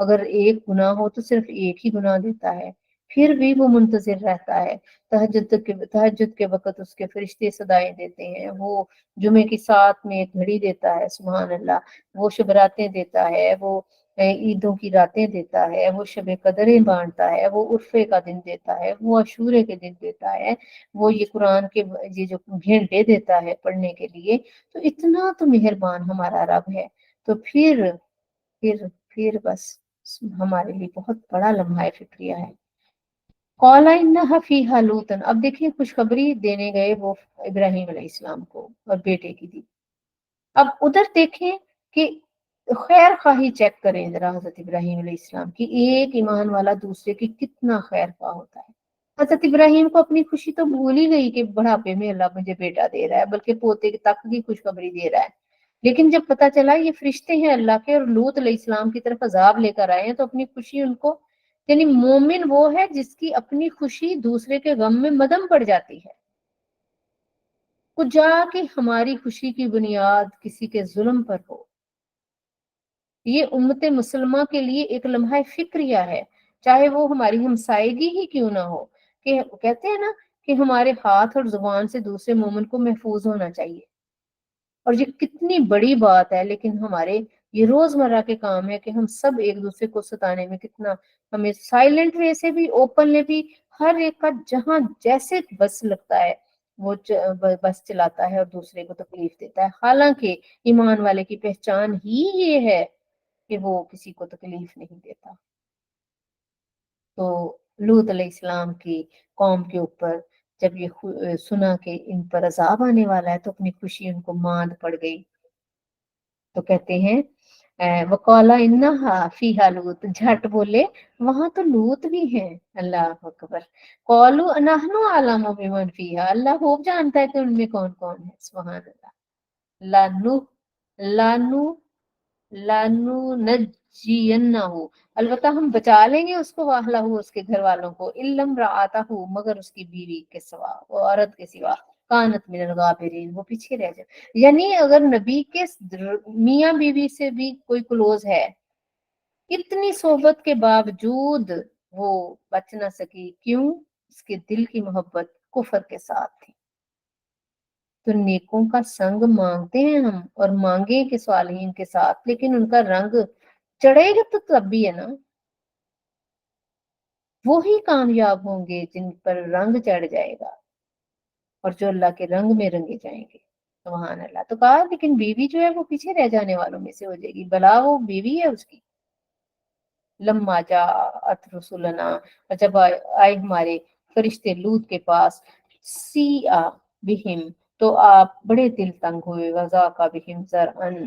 Speaker 1: اگر ایک گناہ ہو تو صرف ایک ہی گناہ دیتا ہے، پھر بھی وہ منتظر رہتا ہے۔ تہجد کے وقت اس کے فرشتے صدائیں دیتے ہیں، وہ جمعے کی ساتھ میں ایک گھڑی دیتا ہے، سبحان اللہ، وہ شب راتیں دیتا ہے، وہ عیدوں کی راتیں دیتا ہے، وہ شب قدریں بانٹتا ہے، وہ عرفے کا دن دیتا ہے، وہ عاشورے کے دن دیتا ہے، وہ یہ قرآن کے یہ جو گھنٹے دیتا ہے پڑھنے کے لیے، تو اتنا تو مہربان ہمارا رب ہے۔ تو پھر بس ہمارے لیے بہت بڑا لمحہ فکریہ ہے۔ قَالَ إِنَّهَا فِيهَا لُوطًا، اب دیکھیں خوشخبری دینے گئے وہ ابراہیم علیہ السلام کو اور بیٹے کی دی۔ اب ادھر دیکھیں کہ خیر خواہی چیک کریں ذرا حضرت ابراہیم علیہ السلام کی، ایک ایمان والا دوسرے کی کتنا خیر خواہ ہوتا ہے۔ حضرت ابراہیم کو اپنی خوشی تو بھول ہی گئی کہ بڑھاپے میں اللہ مجھے بیٹا دے رہا ہے، بلکہ پوتے تک کی خوشخبری دے رہا ہے۔ لیکن جب پتہ چلا یہ فرشتے ہیں اللہ کے اور لوط علیہ السلام کی طرف عذاب لے کر آئے ہیں، تو اپنی خوشی ان کو، یعنی مومن وہ ہے جس کی اپنی خوشی دوسرے کے غم میں مدھم پڑ جاتی ہے، کچھ جا کہ ہماری خوشی کی بنیاد کسی کے ظلم پر ہو۔ یہ امت مسلمہ کے لیے ایک لمحہ فکریہ ہے، چاہے وہ ہماری ہمسائیگی ہی کیوں نہ ہو، کہ کہتے ہیں نا کہ ہمارے ہاتھ اور زبان سے دوسرے مومن کو محفوظ ہونا چاہیے، اور یہ کتنی بڑی بات ہے، لیکن ہمارے یہ روزمرہ کے کام ہے کہ ہم سب ایک دوسرے کو ستانے میں کتنا، ہمیں سائلنٹ وے سے بھی اوپنلی بھی ہر ایک کا جہاں جیسے بس لگتا ہے وہ بس چلاتا ہے اور دوسرے کو تکلیف دیتا ہے، حالانکہ ایمان والے کی پہچان ہی یہ ہے کہ وہ کسی کو تکلیف نہیں دیتا۔ تو لوط علیہ السلام کی قوم کے اوپر جب یہ سنا کہ ان پر عذاب آنے والا ہے تو اپنی خوشی ان کو ماند پڑ گئی، تو کہتے ہیں وقالا انہا فیہا لوط، جھٹ بولے وہاں تو لوط بھی ہیں، اللہ اکبر، قالوا نحن اعلم بمن فیہا، اللہ خوب جانتا ہے کہ ان میں کون کون ہے، سبحان اللہ، لانو لانو لانو نجینہ، البتہ ہم بچا لیں گے اس کو، واہلہ اس کے گھر والوں کو، علم رعاتہ، مگر اس کی بیوی کے سوا، وہ عورت کے سوا، کانت من الغابرین، وہ پیچھے رہ جائے، یعنی اگر نبی کے میاں بیوی سے بھی کوئی کلوز ہے، اتنی صحبت کے باوجود وہ بچ نہ سکی، کیوں؟ اس کے دل کی محبت کفر کے ساتھ تھی۔ تو نیکوں کا سنگ مانگتے ہیں ہم، اور مانگے کہ صالحین کے ساتھ، لیکن ان کا رنگ چڑھے گا تو تب بھی ہے نا، وہی کامیاب ہوں گے جن پر رنگ چڑھ جائے گا اور جو اللہ کے رنگ میں رنگے جائیں گے، سبحان اللہ۔ تو کہا لیکن بیوی جو ہے وہ پیچھے رہ جانے والوں میں سے ہو جائے گی، بلا وہ بیوی ہے اس کی۔ لما جاءت رسولنا، اور جب آئے ہمارے فرشتے لوط کے پاس، سیئا بہم، تو آپ بڑے دل تنگ ہوئے، وذاق بہم ذرعن،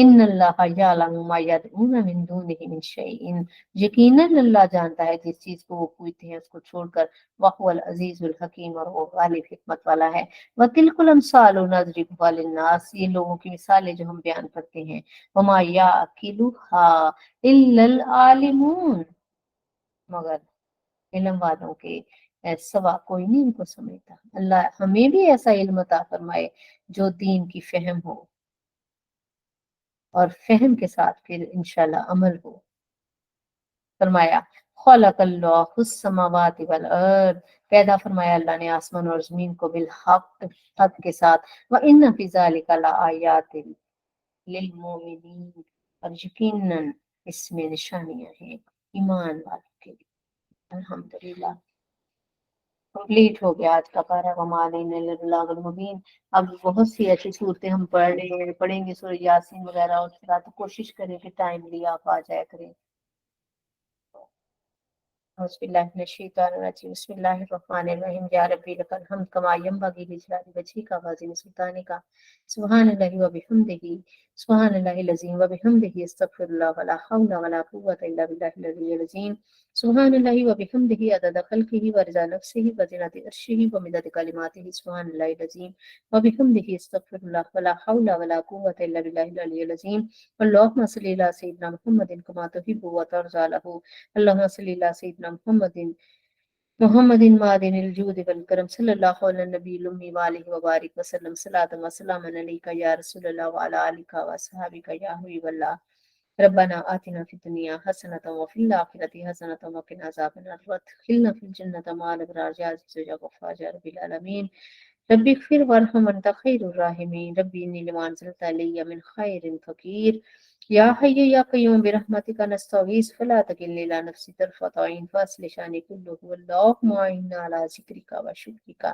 Speaker 1: ان اللہ یعلم ما یدعون من دونہ من شیء، یقیناً اللہ جانتا ہے جس چیز کو وہ پوچھتے ہیں اس کو چھوڑ کر، وہو العزیز الحکیم، اور وہ غالب حکمت والا ہے۔ وَتِلْكُ الْأَمْثَالُ نَضْرِبُهَا لِلنَّاسِ، یہ لوگوں کی مثالیں جو ہم بیان کرتے ہیں، وَمَا يَعْقِلُهَا إِلَّا الْعَالِمُونَ، مگر علم والوں کے سوا کوئی نہیں ان کو سمجھتا۔ اللہ ہمیں بھی ایسا علم عطا فرمائے جو دین کی فہم ہو، اور فہم کے ساتھ پھر انشاءاللہ عمل ہو۔ فرمایا خلق اللہ السماوات والارض، پیدا فرمایا اللہ نے آسمان اور زمین کو بالحق، حق کے ساتھ، وَإِنَّ فِي ذَلِكَ لَآيَاتٍ لِلْمُؤْمِنِينَ، اور یقیناً اس میں نشانیاں ہیں ایمان والوں کے لیے۔ الحمدللہ کمپلیٹ ہو گیا آج کا پارہ، وما علینا الا البلاغ المبین۔ اب بہت سی ایسی صورتیں ہم پڑھیں گے، سورہ یاسین وغیرہ، اور پھر تو کوشش کریں کہ ٹائملی آپ آ جایا کریں۔ اعوذ باللہ من الشیطان الرجیم، بسم اللہ الرحمن الرحیم، یا ربی لک الحمد کما ینبغی لجلال وجہک وعظیم سلطانک، سبحان اللہ وبحمدہ، سبحان اللہ العظیم وبحمدہ، استغفر اللہ ولا حول ولا قوة الا باللہ العلی العظیم، سبحان اللہ وبحمدہ عدد خلقہ ورضا نفسہ وزنة عرشہ ومداد کلماتہ، سبحان اللہ العظیم وبحمدہ، استغفر اللہ ولا حول ولا قوة الا باللہ العلی العظیم، اللہم صلی علی سیدنا محمد کما تحب وترضى له، اللهم صل على سيدنا محمد معدن الجود والکرم، صلی اللہ علی النبی الأمی وآلہ وبارک وسلم، صلاة وسلام علیک یا رسول اللہ وعلی آلک واصحابک یا حبیب اللہ۔ ربنا آتنا فی الدنیا حسنة وفی الآخرة حسنة وقنا عذاب النار وادخلنا فی الجنة مع الأبرار، یا عزیز یا غفار یا رب العالمین۔ ربی اغفر وارحم انت خیر الراحمین، ربی انی لما انزلت علی من خیر فقیر، یا حی یا قیوم برحمتک نستغیث فلا تکلنی الی نفسی طرفۃ عین فاصلح شأنی کلہ، اللہم اعنا علی ذکرک وشکرک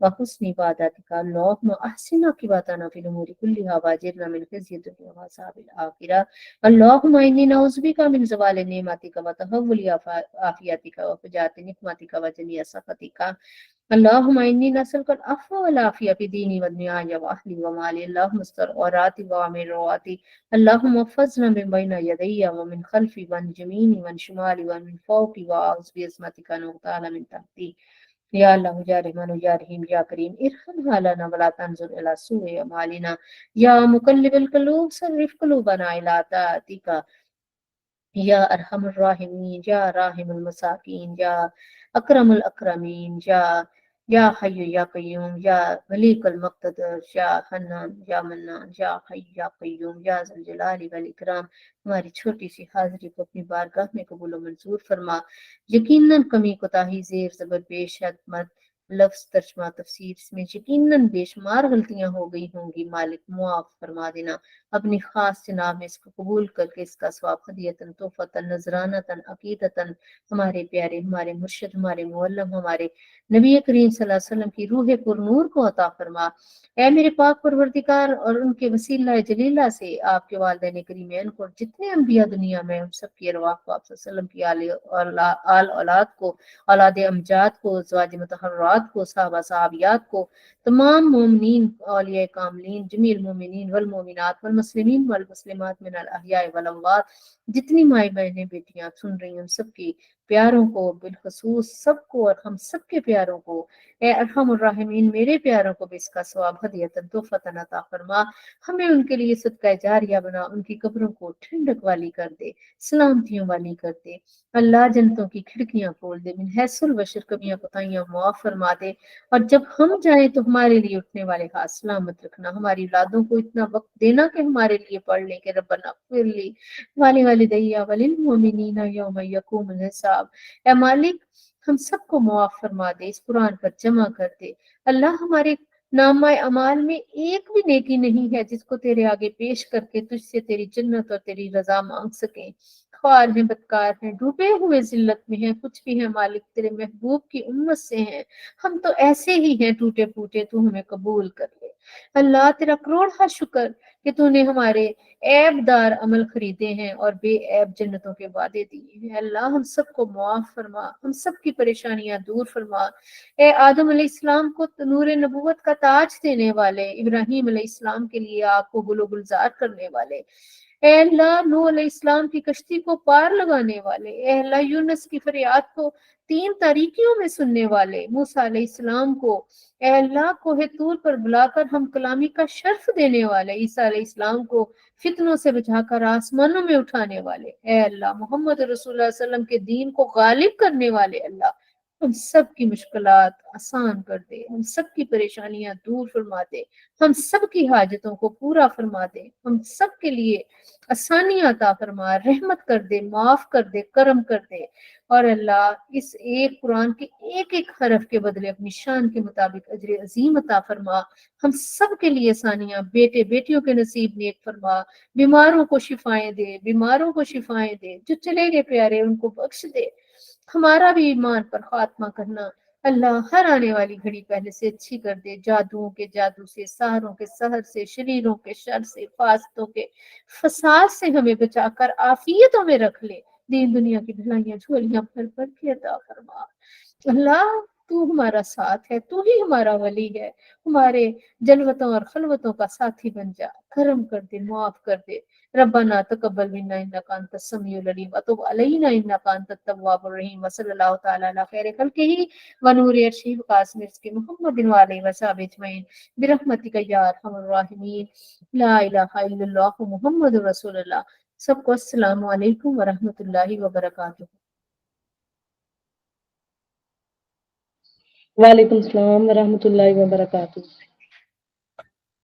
Speaker 1: وحسن عبادتک، اللہم احسن عاقبتنا فی الامور کلها واجرنا من خزي الدنیا وعذاب الآخرة، اللہم انی نعوذ بک من زوال نعمتک وتحول عافیتک وفجاءة نقمتک وجمیع سخطک، اللہم انی نسألک العفو والعافیہ فی دینی ودنیائی واہلی ومالی، اللہم استر عوراتی وامن روعاتی، اللہم احفظنا من بین یدی ومن خلفی وعن یمینی وعن شمالی ومن فوقی واعوذ بعظمتک ان اغتال من تحتی، یا اللہ یا رحمان یا رحیم یا کریم ارحم حالنا ولا تنظر الى سوء اعمالنا، یا مقلب القلوب صرف قلوبنا الى طاعتک، یا ارحم الراحمین، یا راحم المساکین، یا اکرم الاکرمین، یا حی یا قیوم، یا ملیک المقتدر، یا حنان یا منان، یا حی یا قیوم، یا ذی الجلال والاکرام۔ ہماری چھوٹی سی حاضری کو اپنی بارگاہ میں قبول و منظور فرما، یقیناً کمی کوتاہی زیر زبر پیش حکمت لفظ ترجمہ تفسیر اس میں یقیناً بے شمار غلطیاں ہو گئی ہوں گی، مالک معاف فرما دینا، اپنی خاص جناب میں اس کو قبول کر کے اس کا ثواب ہدیتاً تحفتاً نذرانتاً عقیدتاً ہمارے پیارے، ہمارے مرشد، ہمارے معلم، ہمارے نبی کریم صلی اللہ علیہ وسلم کی روح پر نور کو عطا فرما۔ اے میرے پاک پروردگار، اور ان کے وسیلہ جلیلہ سے آپ کے والدین کریمین کو اور جتنے انبیاء دنیا میں ہم سب کی ارواح کو آپ صلی اللہ علیہ وسلم کی آل اولاد کو، اولاد امجاد کو، ازواج مطہرات کو، صحابہ صحابیات کو، تمام مومنین اولیاء کاملین، جمیع المومنین والمومنات والمسلمین والمسلمات من الاحیاء والاموات، جتنی مائیں بہنیں بیٹیاں سن رہی ہیں، ہم سب کی پیاروں کو بالخصوص سب کو، اور ہم سب کے پیاروں کو، اے ارحم الراحمین میرے پیاروں کو بھی اس کا ثواب ہدیتاً تحفتاً عطا فرما، ہمیں ان کے لیے صدقہ جاریہ بنا، ان کی قبروں کو ٹھنڈک والی کر دے، سلامتیوں والی کر دے، اللہ جنتوں کی کھڑکیاں کھول دے، من حیث البشر کمیاں کوتاہیاں معاف فرما دے، اور جب ہم جائیں تو ہمارے لیے اٹھنے والے ہاتھ سلامت رکھنا، ہماری اولادوں کو اتنا وقت دینا کہ ہمارے لیے پڑھ لیں کہ ربنا اغفر لی ولوالدی وللمؤمنین یوم یقوم الحساب۔ اے مالک ہم سب کو معاف فرما دے، اس قرآن پر جمع کر دے، اللہ ہمارے نامہ اعمال میں ایک بھی نیکی نہیں ہے جس کو تیرے آگے پیش کر کے تجھ سے تیری جنت اور تیری رضا مانگ سکیں، بدخوار ہیں، بدکار ہیں، ڈوبے ہوئے ذلت میں ہیں، کچھ بھی ہیں مالک تیرے محبوب کی امت سے ہیں، ہم تو ایسے ہی ہیں ٹوٹے پھوٹے، تو ہمیں قبول کر لے۔ اللہ تیرا کروڑا شکر کہ تو نے ہمارے عیب دار عمل خریدے ہیں اور بے عیب جنتوں کے وعدے دیے ہیں۔ اللہ ہم سب کو معاف فرما، ہم سب کی پریشانیاں دور فرما۔ اے آدم علیہ السلام کو نور نبوت کا تاج دینے والے، ابراہیم علیہ السلام کے لیے آپ کو گل و گلزار کرنے والے، اے اللہ نوح علیہ السلام کی کشتی کو پار لگانے والے، اے اللہ یونس کی فریاد کو 3 تاریکیوں میں سننے والے، موسیٰ علیہ السلام کو اے اللہ کوہ طور پر بلا کر ہم کلامی کا شرف دینے والے، عیسیٰ علیہ السلام کو فتنوں سے بچا کر آسمانوں میں اٹھانے والے، اے اللہ محمد رسول اللہ صلی اللہ علیہ وسلم کے دین کو غالب کرنے والے، اللہ ہم سب کی مشکلات آسان کر دے، ہم سب کی پریشانیاں دور فرما دے، ہم سب کی حاجتوں کو پورا فرما دے، ہم سب کے لیے آسانیاں عطا فرما، رحمت کر دے، معاف کر دے، کرم کر دے، اور اللہ اس ایک قرآن کے ایک ایک حرف کے بدلے اپنی شان کے مطابق اجر عظیم عطا فرما، ہم سب کے لیے آسانیاں، بیٹے بیٹیوں کے نصیب نیک فرما، بیماروں کو شفائیں دے، بیماروں کو شفائیں دے، جو چلے گئے پیارے ان کو بخش دے، ہمارا بھی ایمان پر خاتمہ کرنا، اللہ ہر آنے والی گھڑی پہلے سے اچھی کر دے، جادوؤں کے جادو سے، سحروں کے سحر سے، شریروں کے شر سے، فاسدوں کے فساد سے ہمیں بچا کر عافیتوں میں رکھ لے، دین دنیا کی بھلائیاں جھولیاں بھر بھر کے عطا فرما۔ اللہ تو ہمارا ساتھ ہے، تو ہی ہمارا ولی ہے، ہمارے جلوتوں اور خلوتوں کا ساتھی بن جا، کرم کر دے، معاف کر دے۔ ربنا تقبل منا انك انت السميع العليم وتب علينا انك انت التواب الرحيم وصلى الله تعالى على خير خلقه ونور عرشه وقاسم رزقه محمد وعلى وصحبه اجمعين برحمتك يا ارحم الراحمين لا الہ الا اللہ محمد رسول اللہ۔ سب کو السلام علیکم ورحمۃ اللہ وبرکاتہ۔
Speaker 3: وعلیکم السلام ورحمۃ اللہ وبرکاتہ۔